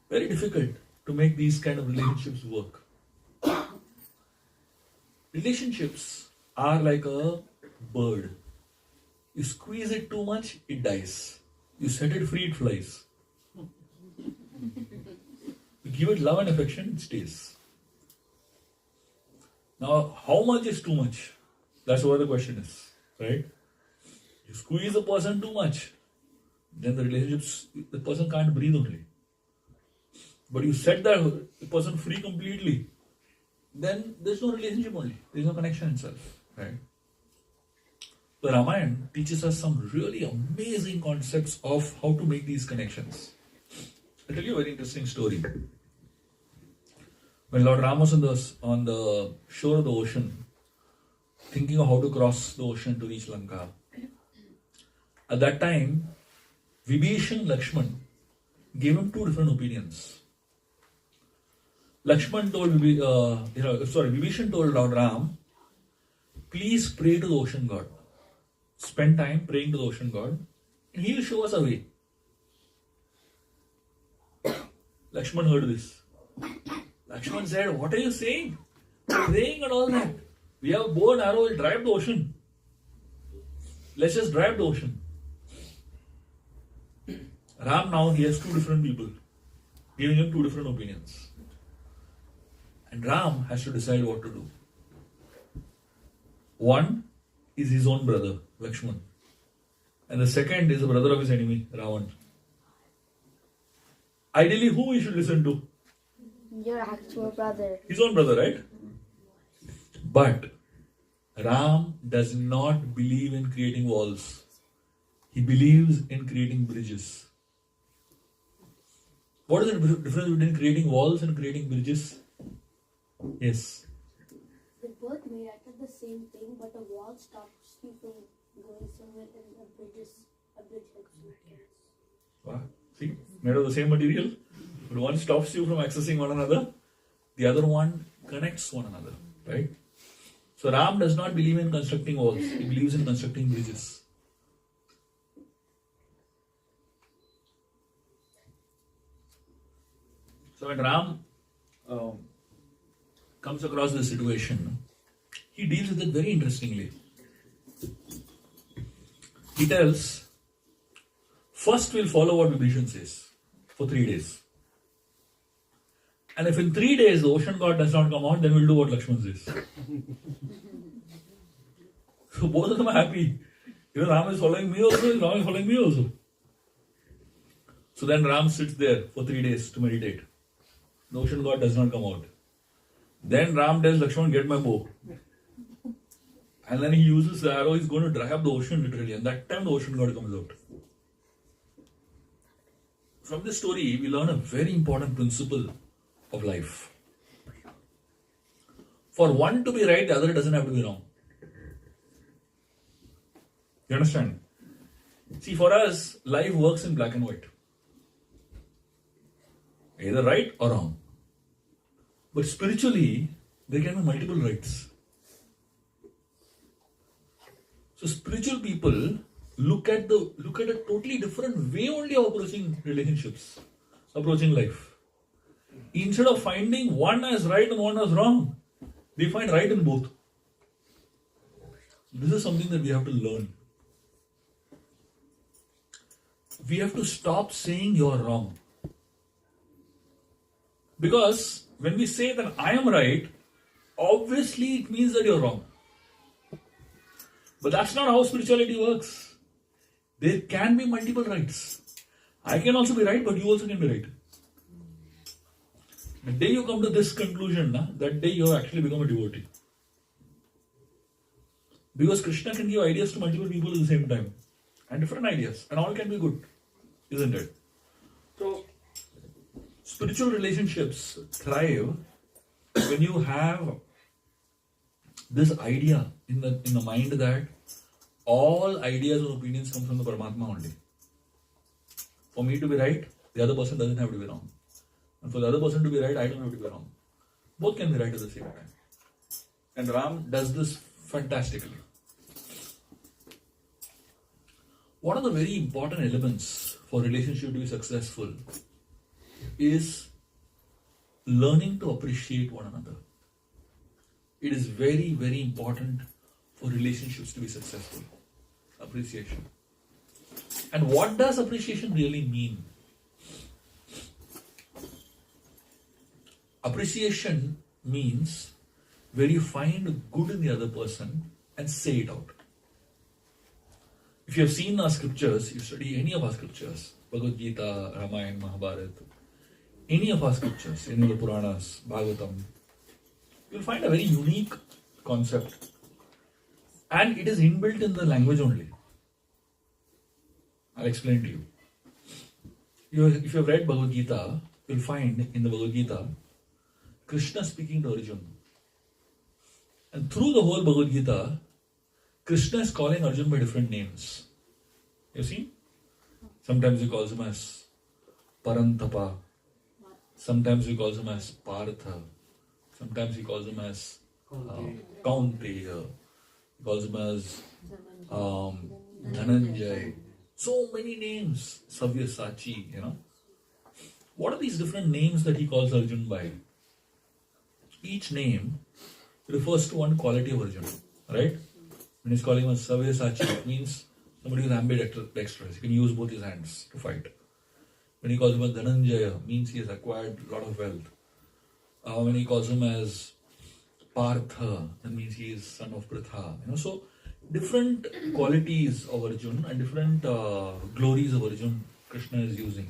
Very difficult to make these kind of relationships work. Relationships are like a bird. You squeeze it too much, it dies. You set it free, it flies. You give it love and affection, it stays. Now, how much is too much? That's what the question is, right? You squeeze a person too much, then the person can't breathe only. But you set that person free completely, then there's no relationship only. There's no connection itself, right? The Ramayana teaches us some really amazing concepts of how to make these connections. I'll tell you a very interesting story. When Lord Ram was on the shore of the ocean, thinking of how to cross the ocean to reach Lanka, at that time, Vibhishan and Lakshman gave him two different opinions. Vibhishan told Lord Ram, please pray to the ocean god. Spend time praying to the ocean god, and he will show us a way. Lakshman heard this. Lakshman said, what are you saying? Praying and all that. We have a bow and arrow, we'll drive the ocean. Let's just drive the ocean. Ram now, he has two different people, giving him two different opinions. And Ram has to decide what to do. One is his own brother, Lakshman. And the second is the brother of his enemy, Ravan. Ideally, who we should listen to? Your actual brother. His own brother, right? But Ram does not believe in creating walls. He believes in creating bridges. What is the difference between creating walls and creating bridges? Yes. They both made out of the same thing, but a wall stops you from going somewhere, and a bridge helps you get. Wow. See, made of the same material, but one stops you from accessing one another, the other one connects one another, right? So Ram does not believe in constructing walls, he believes in constructing bridges. So when Ram comes across this situation, he deals with it very interestingly. He tells, first we'll follow what Vibhishan says for 3 days. And if in 3 days the ocean god does not come out, then we'll do what Lakshman says. So both of them are happy. Ram is following me also, Ram is following me also. So then Ram sits there for 3 days to meditate. The ocean god does not come out. Then Ram tells Lakshman, get my bow. And then he uses the arrow, he's going to dry up the ocean literally. And that time the ocean god comes out. From this story, we learn a very important principle of life. For one to be right, the other doesn't have to be wrong. You understand? See, for us, life works in black and white. Either right or wrong. But spiritually, there can be multiple rights. So spiritual people look at a totally different way only of approaching relationships, approaching life. instead of finding one as right and one as wrong, they find right in both. This is something that we have to learn. We have to stop saying you're wrong. Because when we say that I am right, obviously it means that you're wrong. But that's not how spirituality works. There can be multiple rights. I can also be right, but you also can be right. The day you come to this conclusion, that day you have actually become a devotee. Because Krishna can give ideas to multiple people at the same time. And different ideas. And all can be good. Isn't it? So, spiritual relationships thrive when you have this idea in the mind that all ideas and opinions come from the Paramatma only. For me to be right, the other person doesn't have to be wrong. And for the other person to be right, I don't have to be wrong. Both can be right at the same time. And Ram does this fantastically. One of the very important elements for relationship to be successful is learning to appreciate one another. It is very, very important for relationships to be successful. Appreciation. And what does appreciation really mean? Appreciation means where you find good in the other person and say it out. If you have seen our scriptures, you study any of our scriptures, Bhagavad Gita, Ramayana, Mahabharata, any of our scriptures, any of the Puranas, Bhagavatam, you'll find a very unique concept. And it is inbuilt in the language only. I'll explain to you. If you have read Bhagavad Gita, you'll find in the Bhagavad Gita, Krishna speaking to Arjuna. And through the whole Bhagavad Gita, Krishna is calling Arjuna by different names. You see? Sometimes he calls him as Parantapa. Sometimes he calls him as Partha. Sometimes he calls him as Kaunteya. He calls him as Dhananjay. So many names. Savyasachi, What are these different names that he calls Arjuna by? Each name refers to one quality of Arjuna, right? When he's calling him as Savyasachi, it means somebody who is ambidextrous. He can use both his hands to fight. When he calls him as Dhananjaya, means he has acquired a lot of wealth. When he calls him as Partha, that means he is son of Pritha. So different qualities of Arjuna and different glories of Arjuna, Krishna is using.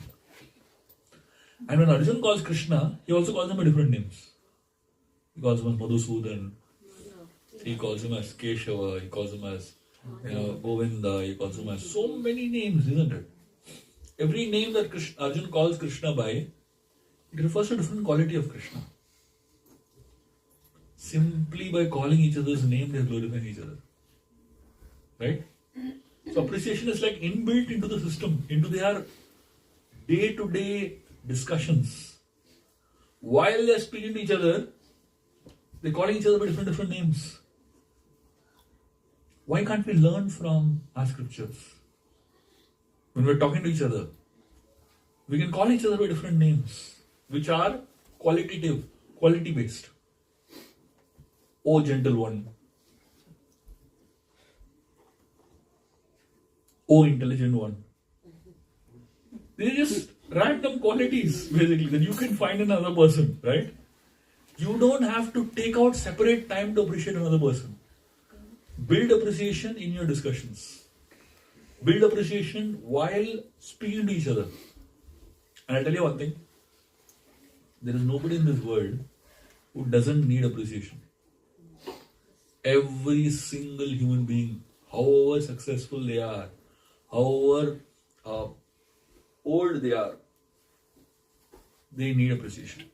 And when Arjuna calls Krishna, he also calls him by different names. He calls him as Madhusudan. He calls him as Keshava. He calls him as Govinda. He calls him as so many names, isn't it? Every name that Arjuna calls Krishna by, it refers to a different quality of Krishna. Simply by calling each other's name, they are glorifying each other. Right? So appreciation is like inbuilt into the system, into their day-to-day discussions. While they are speaking to each other, they are calling each other by different names. Why can't we learn from our scriptures? When we're talking to each other, we can call each other by different names, which are qualitative, quality-based. Oh, gentle one. Oh, intelligent one. They're just random qualities, basically, that you can find in another person, right? You don't have to take out separate time to appreciate another person. Build appreciation in your discussions. Build appreciation while speaking to each other. And I'll tell you one thing. There is nobody in this world who doesn't need appreciation. Every single human being, however successful they are, however old they are, they need appreciation.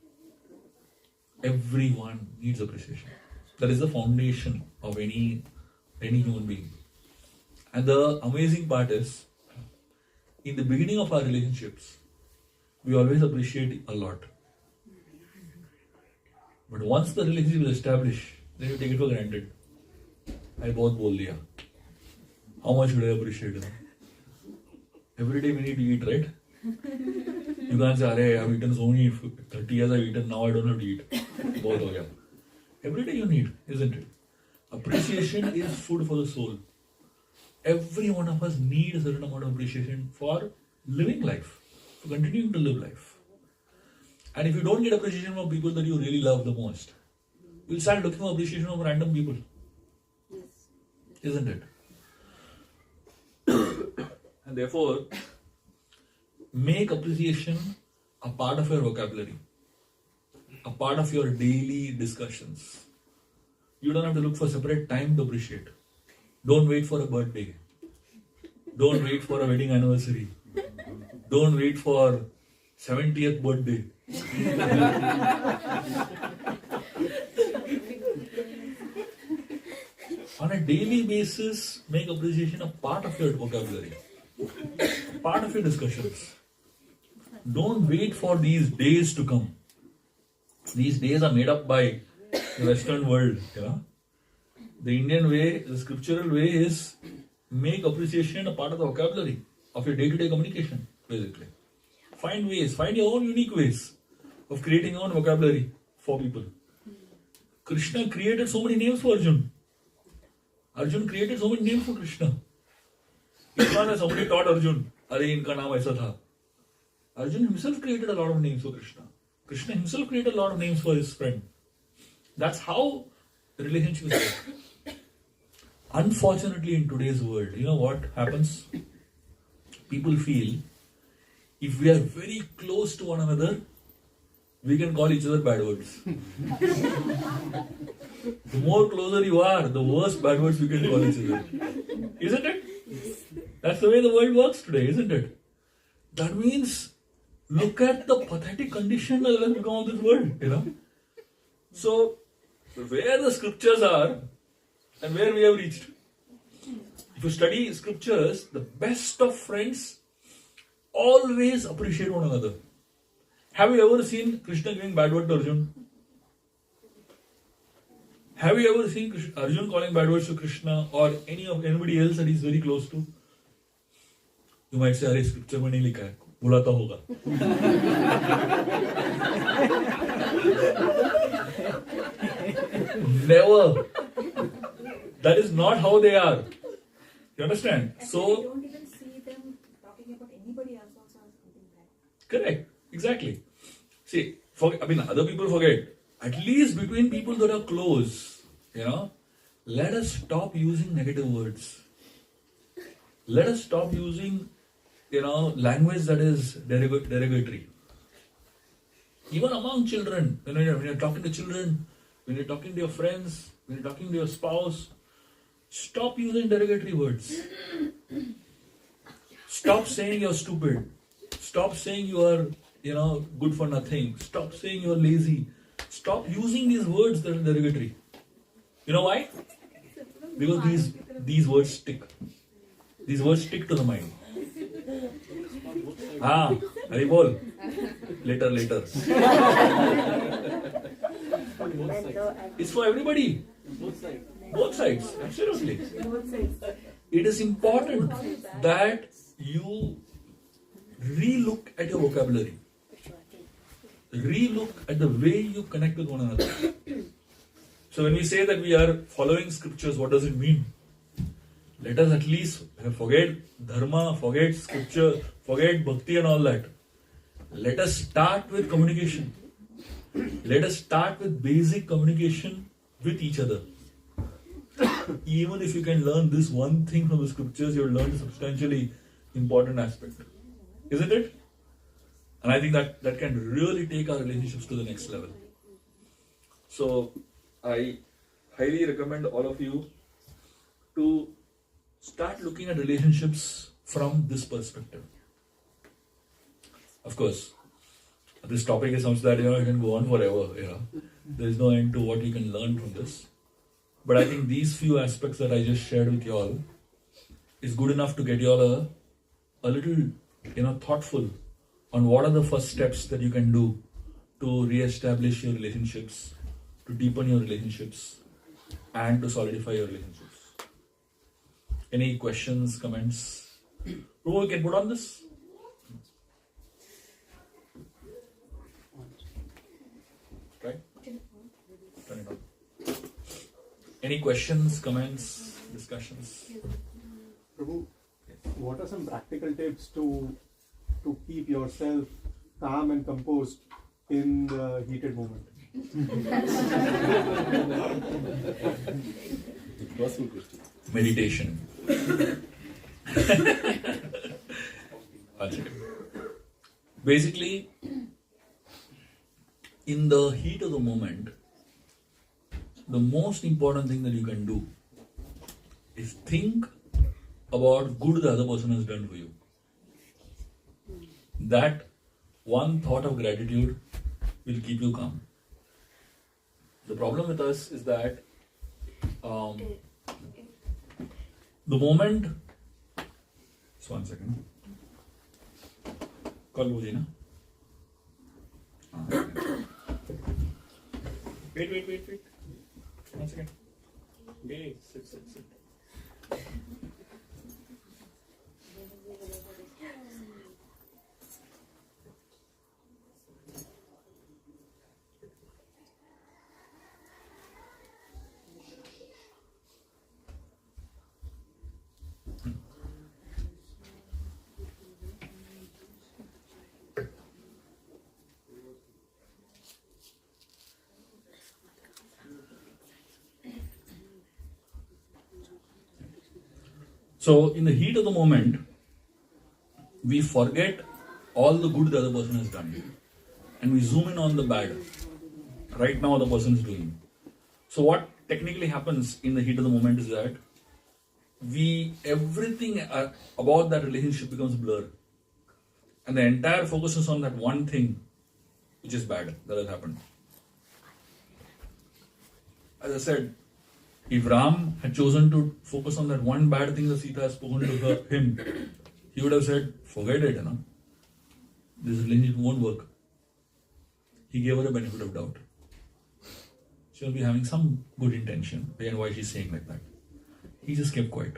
Everyone needs appreciation. That is the foundation of any human being. And the amazing part is, in the beginning of our relationships, we always appreciate a lot. But once the relationship is established, then you take it for granted. I bahut bol diya. How much should I appreciate it? Every day we need to eat, right? You can't say, "Arey, I've eaten so many 30 years I've eaten, now I don't have to eat." Both ho gaya. Every day you need, isn't it? Appreciation is food for the soul. Every one of us need a certain amount of appreciation for living life, for continuing to live life. And if you don't get appreciation from people that you really love the most, you'll start looking for appreciation from random people. Yes. Isn't it? And therefore, make appreciation a part of your vocabulary, a part of your daily discussions. You don't have to look for separate time to appreciate. Don't wait for a birthday. Don't wait for a wedding anniversary. Don't wait for 70th birthday. On a daily basis, make appreciation a part of your vocabulary, a part of your discussions. Don't wait for these days to come. These days are made up by the Western world, you know. The Indian way, the scriptural way is make appreciation a part of the vocabulary of your day-to-day communication, basically. Find ways, find your own unique ways of creating your own vocabulary for people. Krishna created so many names for Arjun. Arjun created so many names for Krishna. It's not that somebody taught Arjun, "Arey, inka naam aisa tha." Arjun himself created a lot of names for Krishna. Krishna himself created a lot of names for his friend. That's how the relationship is work. Unfortunately, in today's world, you know what happens? People feel if we are very close to one another, we can call each other bad words. The more closer you are, the worse bad words we can call each other. Isn't it? That's the way the world works today, isn't it? That means, look at the pathetic condition that has become of this world, you know. So, where the scriptures are and where we have reached. If you study scriptures, the best of friends always appreciate one another. Have you ever seen Krishna giving bad word to Arjun? Have you ever seen Arjun calling bad words to Krishna or anybody else that he's very close to? You might say, "Arey, scripture mein nahi likha hai, बोला तो होगा." Never. That is not how they are. You understand? And So, you don't even see them talking about anybody else also as something bad. correct. Exactly. See, other people forget. At least between people that are close, you know, let us stop using negative words. Let us stop using, you know, language that is derogatory. Even among children, when you're talking to children, when you're talking to your friends, when you're talking to your spouse, stop using derogatory words. Stop saying you're stupid. Stop saying you are, you know, good for nothing. Stop saying you're lazy. Stop using these words that are derogatory. You know why? Because these words stick. These words stick to the mind. Hari bol. Later. It's for everybody. Both sides. Absolutely. It is important that you re-look at your vocabulary. Re-look at the way you connect with one another. So when we say that we are following scriptures, what does it mean? Let us at least forget dharma, forget scripture, forget bhakti and all that. Let us start with communication. Let us start with basic communication with each other. Even if you can learn this one thing from the scriptures, you will learn a substantially important aspect. Isn't it? And I think that can really take our relationships to the next level. So, I highly recommend all of you to start looking at relationships from this perspective. Of course, this topic is something that it can go on forever. There is no end to what we can learn from this. But I think these few aspects that I just shared with you all is good enough to get you all a little thoughtful on what are the first steps that you can do to re-establish your relationships, to deepen your relationships, and to solidify your relationships. Any questions, comments? Prabhu, we can put on this? Any questions, comments, discussions? Prabhu, what are some practical tips to keep yourself calm and composed in the heated moment? Meditation. Basically, in the heat of the moment, the most important thing that you can do is think about good the other person has done for you. That one thought of gratitude will keep you calm. The problem with us is that the moment. Just 1 second. Call Prabhuji, na? Wait. 1 second. Hey, sit. So, in the heat of the moment, we forget all the good the other person has done and we zoom in on the bad. Right now, the person is doing. So, what technically happens in the heat of the moment is that everything about that relationship becomes blur, and the entire focus is on that one thing which is bad that has happened. As I said, if Ram had chosen to focus on that one bad thing that Sita has spoken to him, he would have said, forget it, this relationship won't work. He gave her a benefit of doubt. She will be having some good intention behind why she's saying like that. He just kept quiet.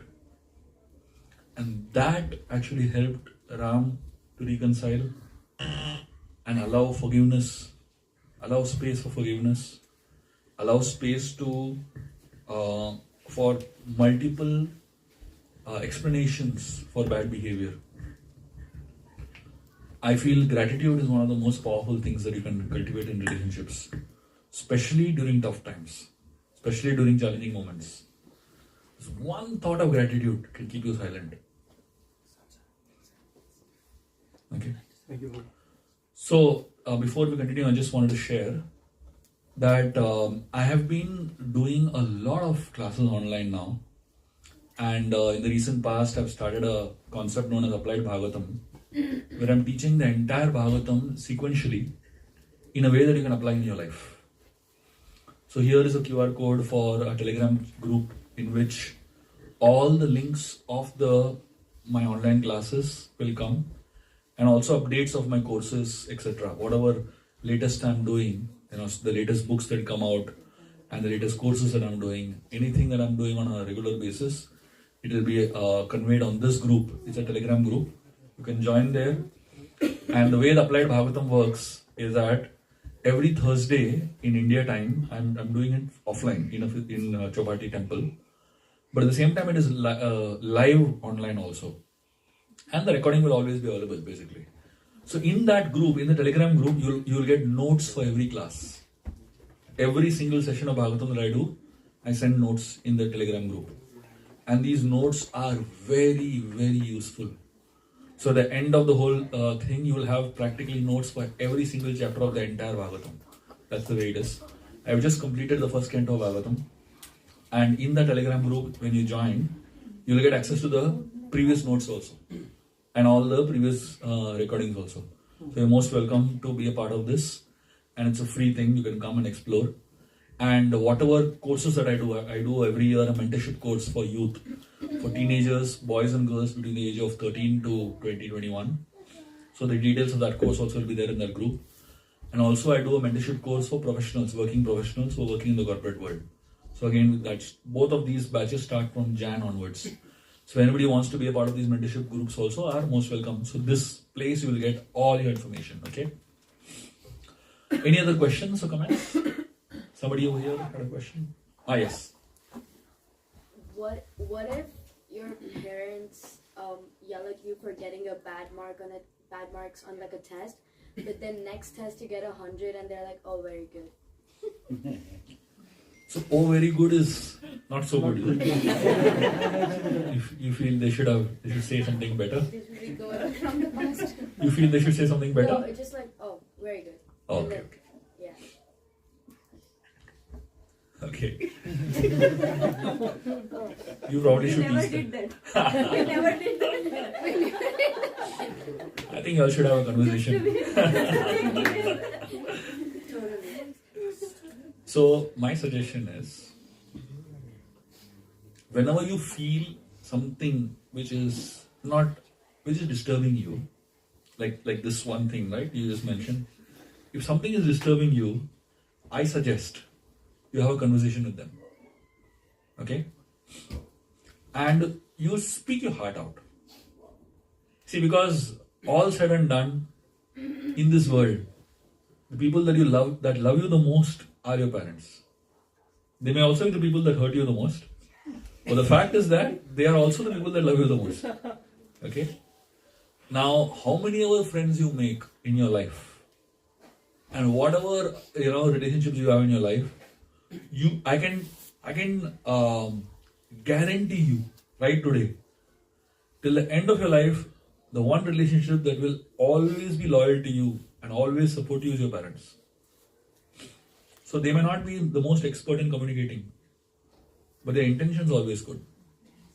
And that actually helped Ram to reconcile and allow forgiveness, allow space for forgiveness, allow space to for multiple explanations for bad behavior. I feel gratitude is one of the most powerful things that you can cultivate in relationships, especially during tough times, especially during challenging moments. Just one thought of gratitude can keep you silent. Okay. Thank you. So, before we continue, I just wanted to share that I have been doing a lot of classes online now, and in the recent past I've started a concept known as Applied Bhagavatam, where I'm teaching the entire Bhagavatam sequentially in a way that you can apply in your life. So here is a QR code for a Telegram group in which all the links of my online classes will come, and also updates of my courses, etc. Whatever latest I'm doing, the latest books that come out and the latest courses that I'm doing, anything that I'm doing on a regular basis, it will be conveyed on this group. It's a Telegram group. You can join there. And the way the Applied Bhagavatam works is that every Thursday in India time, I'm doing it offline in Chopati temple. But at the same time, it is live online also. And the recording will always be available, basically. So in that group, in the Telegram group, you'll get notes for every class. Every single session of Bhagavatam that I do, I send notes in the Telegram group. And these notes are very, very useful. So at the end of the whole thing, you will have practically notes for every single chapter of the entire Bhagavatam. That's the way it is. I've just completed the first canto of Bhagavatam. And in the Telegram group, when you join, you'll get access to the previous notes also. And all the previous recordings also. So you're most welcome to be a part of this. And it's a free thing. You can come and explore. And whatever courses that I do every year a mentorship course for youth, for teenagers, boys and girls between the age of 13 to 21. So the details of that course also will be there in that group. And also I do a mentorship course for professionals, working professionals who are working in the corporate world. So again, both of these batches start from Jan onwards. So if anybody wants to be a part of these mentorship groups also are most welcome. So this place you will get all your information, okay? Any other questions or comments? Somebody over here had a question? Yes. what if your parents yell at you for getting a bad marks on like a test, but then next test you get 100 and they're like, oh, very good. So, oh, very good is not so good. Is it? If you feel they should say something better. This will be going from the past. You feel they should say something better? No, it's just like, oh, very good. Oh, And okay. then, yeah. Okay. You probably should never teach did them. that. We never did that. I think you all should have a conversation. So, my suggestion is, whenever you feel something which is disturbing you, like this one thing, right? You just mentioned. If something is disturbing you, I suggest you have a conversation with them. Okay? And you speak your heart out. See, because all said and done in this world, the people that you love, that love you the most, are your parents. They may also be the people that hurt you the most. But the fact is that they are also the people that love you the most. Okay? Now, how many other friends you make in your life, and whatever relationships you have in your life, I can guarantee you right today, till the end of your life, the one relationship that will always be loyal to you and always support you is your parents. So they may not be the most expert in communicating, but their intention is always good.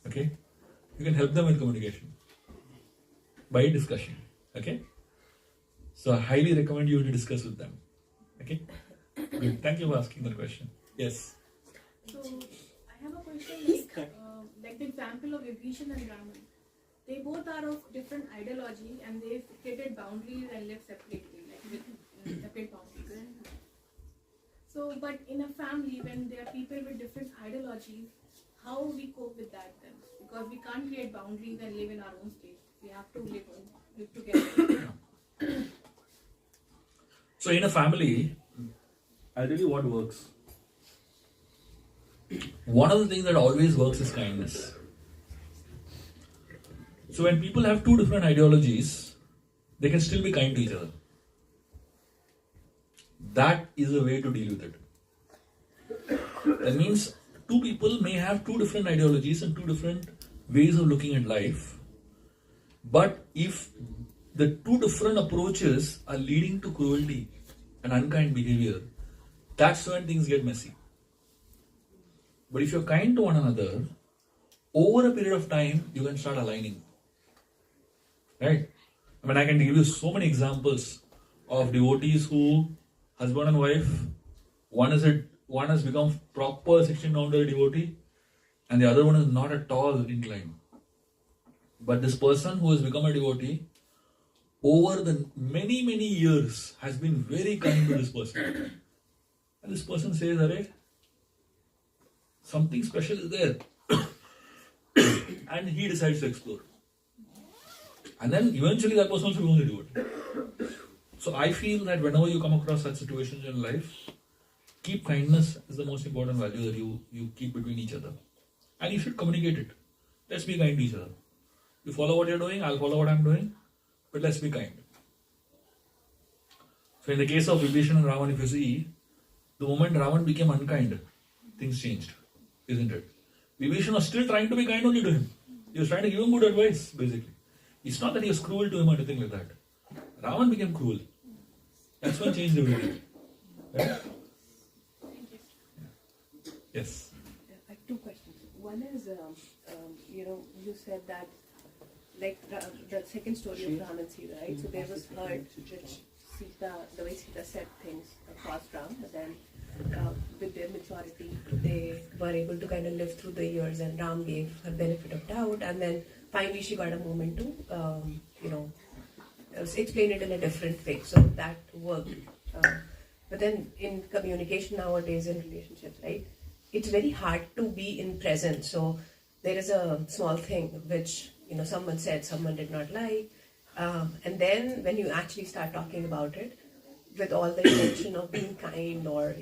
Okay? You can help them with communication by discussion. Okay? So I highly recommend you to discuss with them. Okay? Good. Thank you for asking that question. Yes. So I have a question like the example of Vibhishan and Raman. They both are of different ideology and they've created boundaries and live separately, like with separate boundaries. So, but in a family, when there are people with different ideologies, how we cope with that then? Because we can't create boundaries and live in our own space. We have to live together. So in a family, I'll tell you what works. One of the things that always works is kindness. So when people have two different ideologies, they can still be kind to each other. That is a way to deal with it. That means two people may have two different ideologies and two different ways of looking at life. But if the two different approaches are leading to cruelty and unkind behavior, that's when things get messy. But if you're kind to one another, over a period of time, you can start aligning. Right? I mean, I can give you so many examples of devotees who, husband and wife, one has become proper 16 pounder devotee, and the other one is not at all inclined. But this person who has become a devotee, over the many years, has been very kind to this person. And this person says, "Arey, something special is there." And he decides to explore. And then eventually that person also becomes a devotee. So I feel that whenever you come across such situations in life, keep kindness is the most important value that you keep between each other. And you should communicate it. Let's be kind to each other. You follow what you're doing, I'll follow what I'm doing, but let's be kind. So in the case of Vibhishan and Ravan, if you see, the moment Ravan became unkind, things changed, isn't it? Vibhishan was still trying to be kind only to him. He was trying to give him good advice, basically. It's not that he was cruel to him or anything like that. Ravan became cruel. That's when changed everything. Right? Yes. I have two questions. One is, you said that, like the second story of Ram and Sita, right? So there was hurt, which Sita, the way Sita said things caused Ram, but then with their maturity, they were able to kind of live through the years, and Ram gave her benefit of doubt, and then finally she got a moment to, explain it in a different way. So that worked. But then in communication nowadays in relationships, right? It's very hard to be in presence. So there is a small thing which, someone said, someone did not like. And then when you actually start talking about it, with all the intention of being kind, or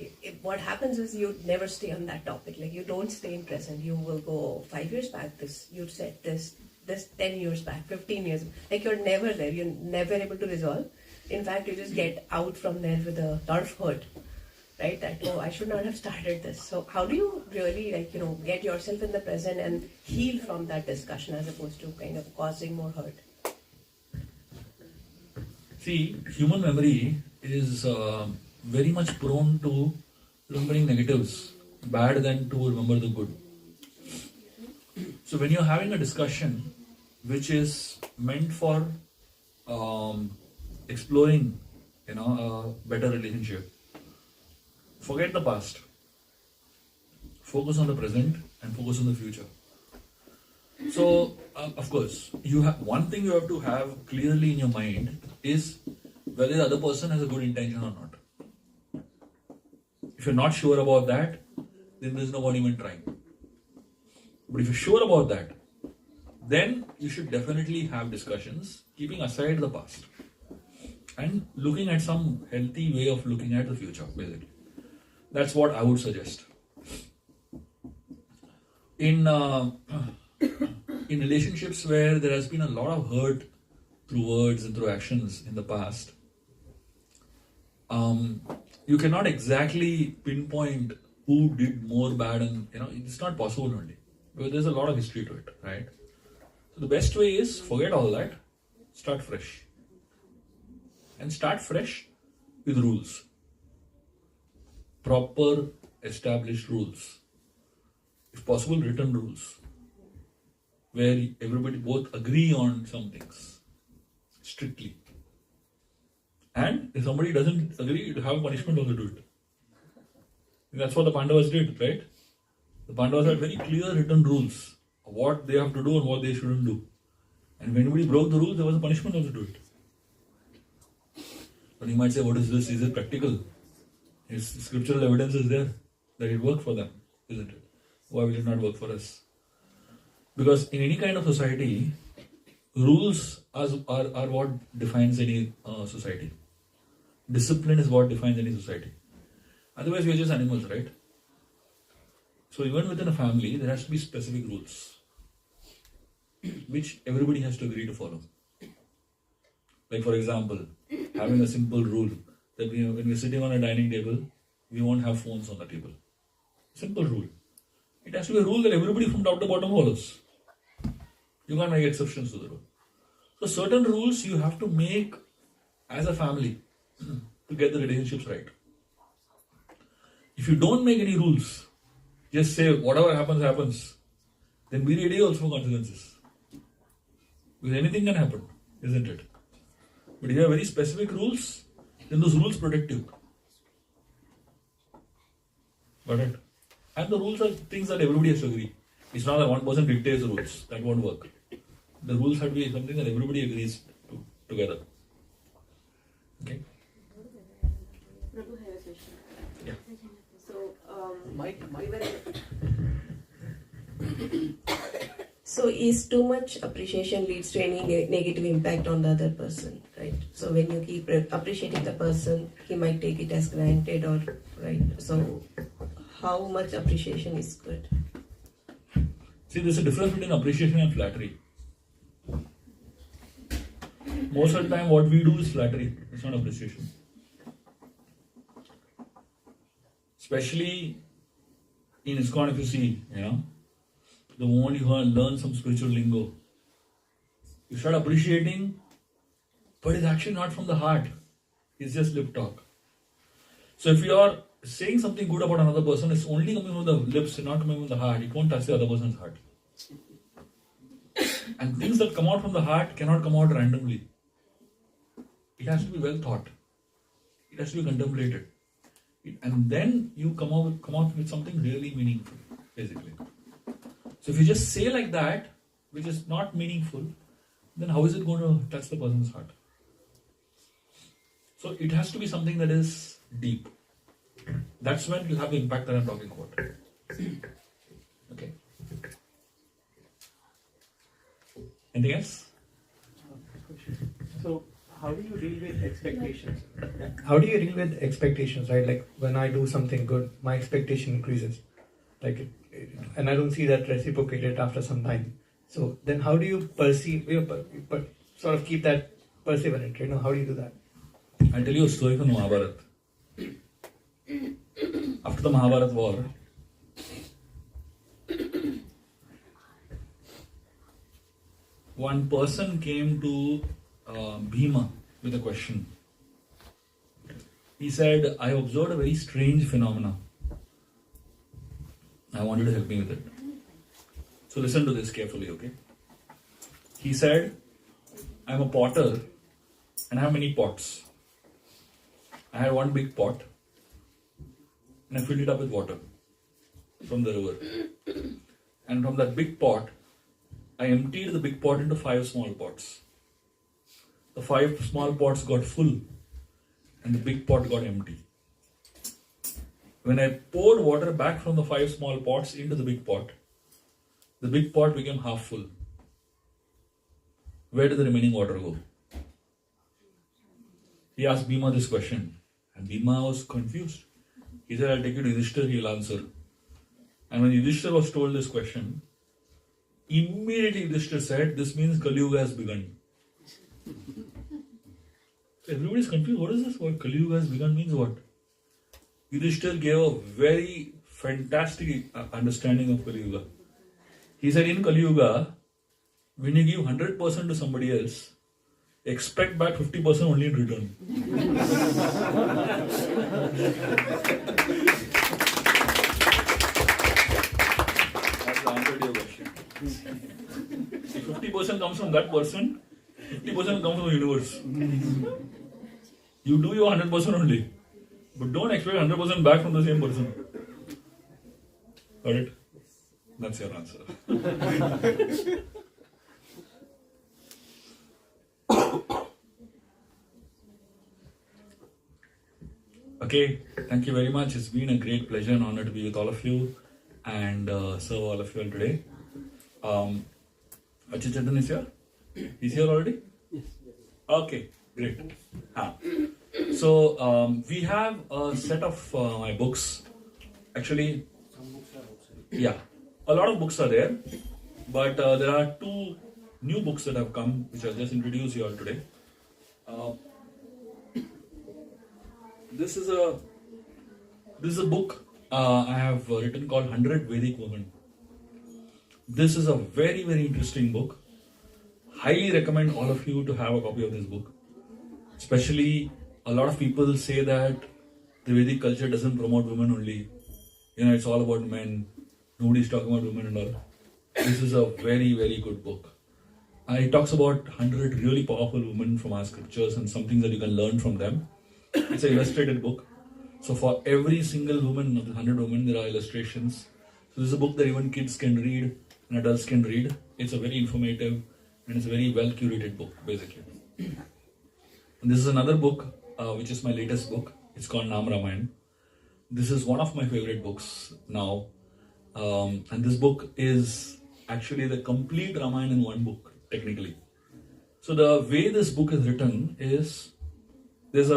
what happens is you never stay on that topic. Like, you don't stay in present. You will go 5 years back, this, you said this 10 years back, 15 years. Like, you're never there. You're never able to resolve. In fact, you just get out from there with a lot of hurt, right? That, oh, I should not have started this. So how do you really, like, get yourself in the present and heal from that discussion as opposed to kind of causing more hurt? See, human memory is very much prone to remembering negatives, bad than to remember the good. So when you're having a discussion which is meant for exploring, a better relationship, forget the past. Focus on the present and focus on the future. So, of course, one thing you have to have clearly in your mind is whether the other person has a good intention or not. If you're not sure about that, then there's no point even trying. But if you're sure about that, then you should definitely have discussions, keeping aside the past and looking at some healthy way of looking at the future, basically. That's what I would suggest. In relationships where there has been a lot of hurt through words and through actions in the past, you cannot exactly pinpoint who did more bad, and it's not possible only because there's a lot of history to it, right? So the best way is forget all that, start fresh, and start fresh with rules, proper established rules, if possible written rules, where everybody both agree on some things strictly. And if somebody doesn't agree, you have punishment also to it. That's what the Pandavas did, right? The Pandavas had very clear written rules of what they have to do and what they shouldn't do. And when anybody broke the rules, there was a punishment also to it. But you might say, what is this? Is it practical? Is scriptural evidence is there that it worked for them, isn't it? Why will it not work for us? Because in any kind of society, rules are what defines any society. Discipline is what defines any society. Otherwise, we are just animals, right? So even within a family, there has to be specific rules, which everybody has to agree to follow. Like, for example, having a simple rule that when we're sitting on a dining table, we won't have phones on the table. Simple rule. It has to be a rule that everybody from top to bottom follows. You can't make exceptions to the rule. So certain rules you have to make as a family to get the relationships right. If you don't make any rules, just say whatever happens, happens, then be ready also for consequences. Because anything can happen, isn't it? But if you have very specific rules, then those rules protect you. Got it? And the rules are things that everybody has to agree. It's not that one person dictates the rules. That won't work. The rules have to be something that everybody agrees to together. Okay? Prabhu, I have a question. Yeah. So, So is too much appreciation leads to any negative impact on the other person, right? So when you keep appreciating the person, he might take it as granted, or right? So how much appreciation is good? See, there's a difference between appreciation and flattery. Most of the time what we do is flattery, it's not appreciation. Especially in ISKCON, if you see, the moment you learn some spiritual lingo, you start appreciating, but it's actually not from the heart. It's just lip talk. So if you are saying something good about another person, it's only coming from the lips and not coming from the heart. It won't touch the other person's heart. And things that come out from the heart cannot come out randomly. It has to be well thought. It has to be contemplated. And then you come out with something really meaningful, basically. So if you just say like that, which is not meaningful, then how is it going to touch the person's heart? So it has to be something that is deep. That's when it will have the impact that I'm talking about. Okay. So how do you deal with expectations? How do you deal with expectations, right? Like when I do something good, my expectation increases, like, and I don't see that reciprocated after some time. So then, how do you perceive, but sort of keep that perseverant? How do you do that? I'll tell you a story from the Mahabharata. After the Mahabharata war, one person came to Bhima with a question. He said, I observed a very strange phenomena. I wanted to help me with it. So listen to this carefully, okay? He said, I'm a potter and I have many pots. I had one big pot and I filled it up with water from the river. And from that big pot, I emptied the big pot into 5 small pots. The 5 small pots got full and the big pot got empty. When I poured water back from the 5 small pots into the big pot became half full. Where did the remaining water go? He asked Bhima this question and Bhima was confused. He said, I'll take you to Yudhishthira, he'll answer. And when Yudhishthira was told this question, immediately Yudhishthira said, this means Kali Yuga has begun. Everybody's confused. What is this? What Kali Yuga has begun means what? Yudhishthira gave a very fantastic understanding of Kali Yuga. He said, in Kali Yuga, when you give 100% to somebody else, expect back 50% only in return. That's the answer to your question. If 50% comes from that person, 50% comes from the universe. You do your 100% only, but don't expect 100% back from the same person. Got it? That's your answer. Okay, thank you very much. It's been a great pleasure and honor to be with all of you and serve all of you all today. Achyut Chetan is here? He's here already? Yes. Okay, great. So, we have a set of my books. Actually, yeah, a lot of books are there, but there are 2 new books that have come, which I'll just introduce you all today. This is a book I have written called 100 Vedic Women. This is a very, very interesting book. Highly recommend all of you to have a copy of this book. Especially, a lot of people say that the Vedic culture doesn't promote women only. It's all about men. Nobody's talking about women and all. This is a very, very good book. It talks about 100 really powerful women from our scriptures and some things that you can learn from them. It's an illustrated book. So for every single woman of the 100 women, there are illustrations. So this is a book that even kids can read and adults can read. It's a very informative and it's a very well curated book, basically. And this is another book, which is my latest book. It's called Nam Ramayan. This is one of my favorite books now. And this book is actually the complete Ramayana in one book, technically. So the way this book is written is, there's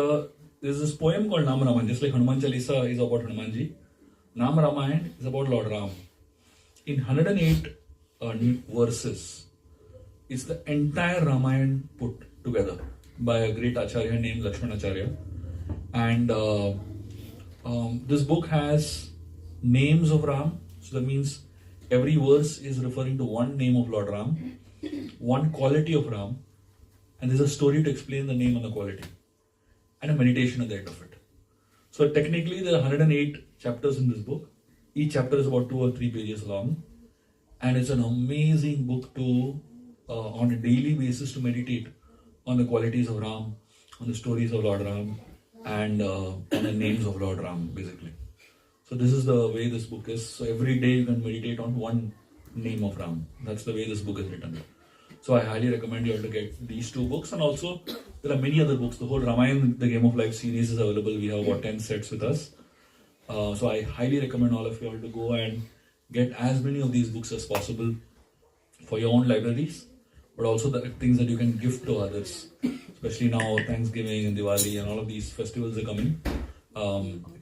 this poem called Nam Ramayan, just like Hanuman Chalisa is about Hanumanji. Nam Ramayan is about Lord Ram. In 108 verses, it's the entire Ramayan put together by a great Acharya named Lakshman Acharya. And this book has names of Ram. So that means every verse is referring to one name of Lord Ram, one quality of Ram, and there's a story to explain the name and the quality, and a meditation at the end of it. So technically there are 108 chapters in this book. Each chapter is about 2 or 3 pages long, and it's an amazing book to, on a daily basis, to meditate on the qualities of Ram, on the stories of Lord Ram, and on the names of Lord Ram, basically. So this is the way this book is. So every day you can meditate on one name of Ram. That's the way this book is written. So I highly recommend you all to get these 2 books, and also there are many other books. The whole Ramayana, the Game of Life series is available. We have about 10 sets with us. So I highly recommend all of you all to go and get as many of these books as possible for your own libraries, but also the things that you can gift to others. especially now Thanksgiving and Diwali and all of these festivals are coming,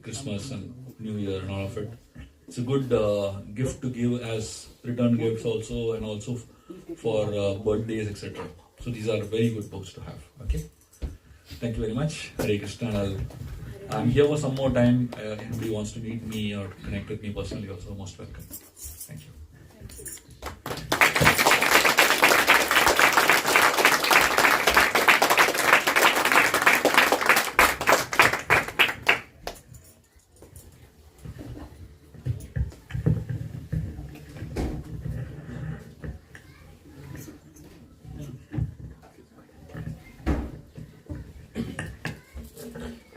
Christmas and New Year and all of it. It's a good gift to give as return gifts also, and also for birthdays, etc. So these are very good books to have. Okay, thank you very much. Hare Krishna. I'm here for some more time. Anybody wants to meet me or connect with me personally, also most welcome. Thank you.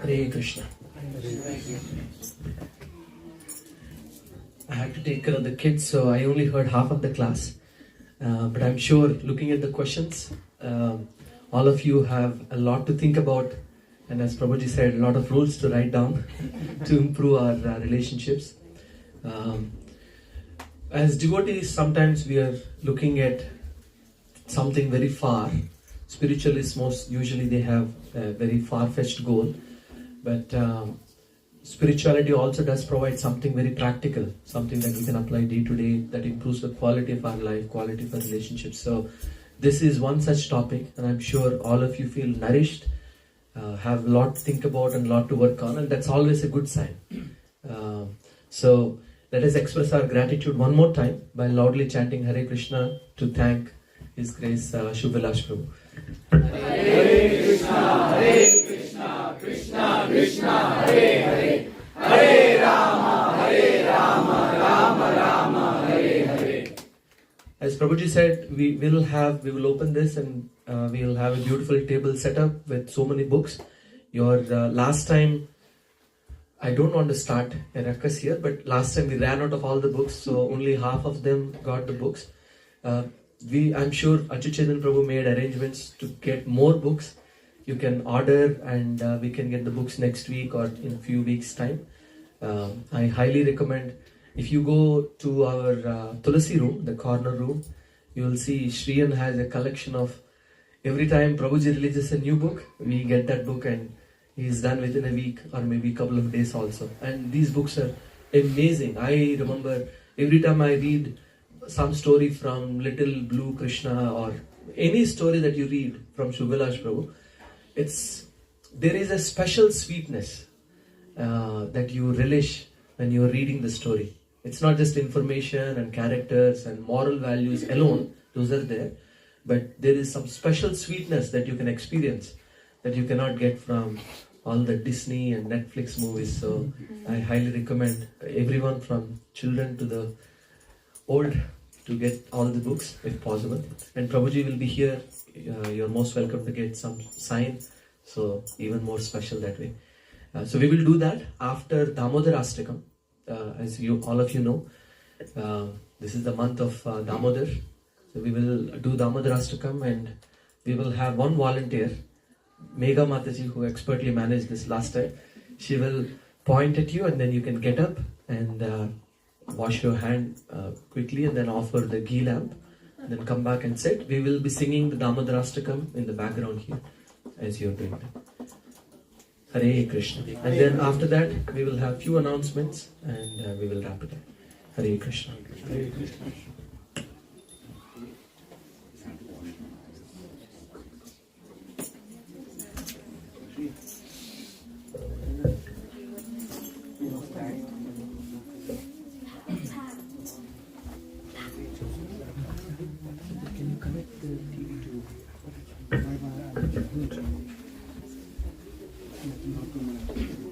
Hare Krishna. I had to take care of the kids, so I only heard half of the class. But I'm sure, looking at the questions, all of you have a lot to think about, and as Prabhuji said, a lot of rules to write down to improve our relationships. As devotees, sometimes we are looking at something very far. Spiritualists, most usually they have a very far-fetched goal. But spirituality also does provide something very practical, something that we can apply day to day, that improves the quality of our life, quality of our relationships. So this is one such topic, and I'm sure all of you feel nourished, have a lot to think about and a lot to work on, and that's always a good sign. So let us express our gratitude one more time by loudly chanting Hare Krishna to thank His Grace Shubha Vilas Prabhu. Hare Krishna, Hare Krishna, Krishna Krishna, Hare Hare, Hare Rama, Rama Rama, Hare Hare. As Prabhuji said, we will open this, and we will have a beautiful table set up with so many books. Your last time, I don't want to start a ruckus here, but last time we ran out of all the books, so only half of them got the books. I'm sure Achuchetan Prabhu made arrangements to get more books. You can order, and we can get the books next week or in a few weeks' time. I highly recommend, if you go to our Tulasi room, the corner room, you will see Shriyan has a collection of, every time Prabhuji releases a new book, we get that book, and he's done within a week or maybe a couple of days also. And these books are amazing. I remember every time I read some story from Little Blue Krishna or any story that you read from Shubha Vilas Prabhu, there is a special sweetness that you relish when you are reading the story. It's not just information and characters and moral values alone, those are there, but there is some special sweetness that you can experience that you cannot get from all the Disney and Netflix movies. So I highly recommend everyone from children to the old to get all the books if possible. And Prabhuji will be here. You're most welcome to get some sign. So even more special that way. So we will do that after Damodar Ashtakam. As all of you know, this is the month of Damodar. So we will do Damodar Ashtakam, and we will have one volunteer, Megha Mataji, who expertly managed this last time. She will point at you, and then you can get up and wash your hand quickly, and then offer the ghee lamp, and then come back and sit. We will be singing the Damodar Ashtakam in the background here as you're doing that. Hare Krishna. And then after that, we will have few announcements, and we will wrap it up. Hare Krishna. Hare Krishna. Can you connect the TV to Not too much.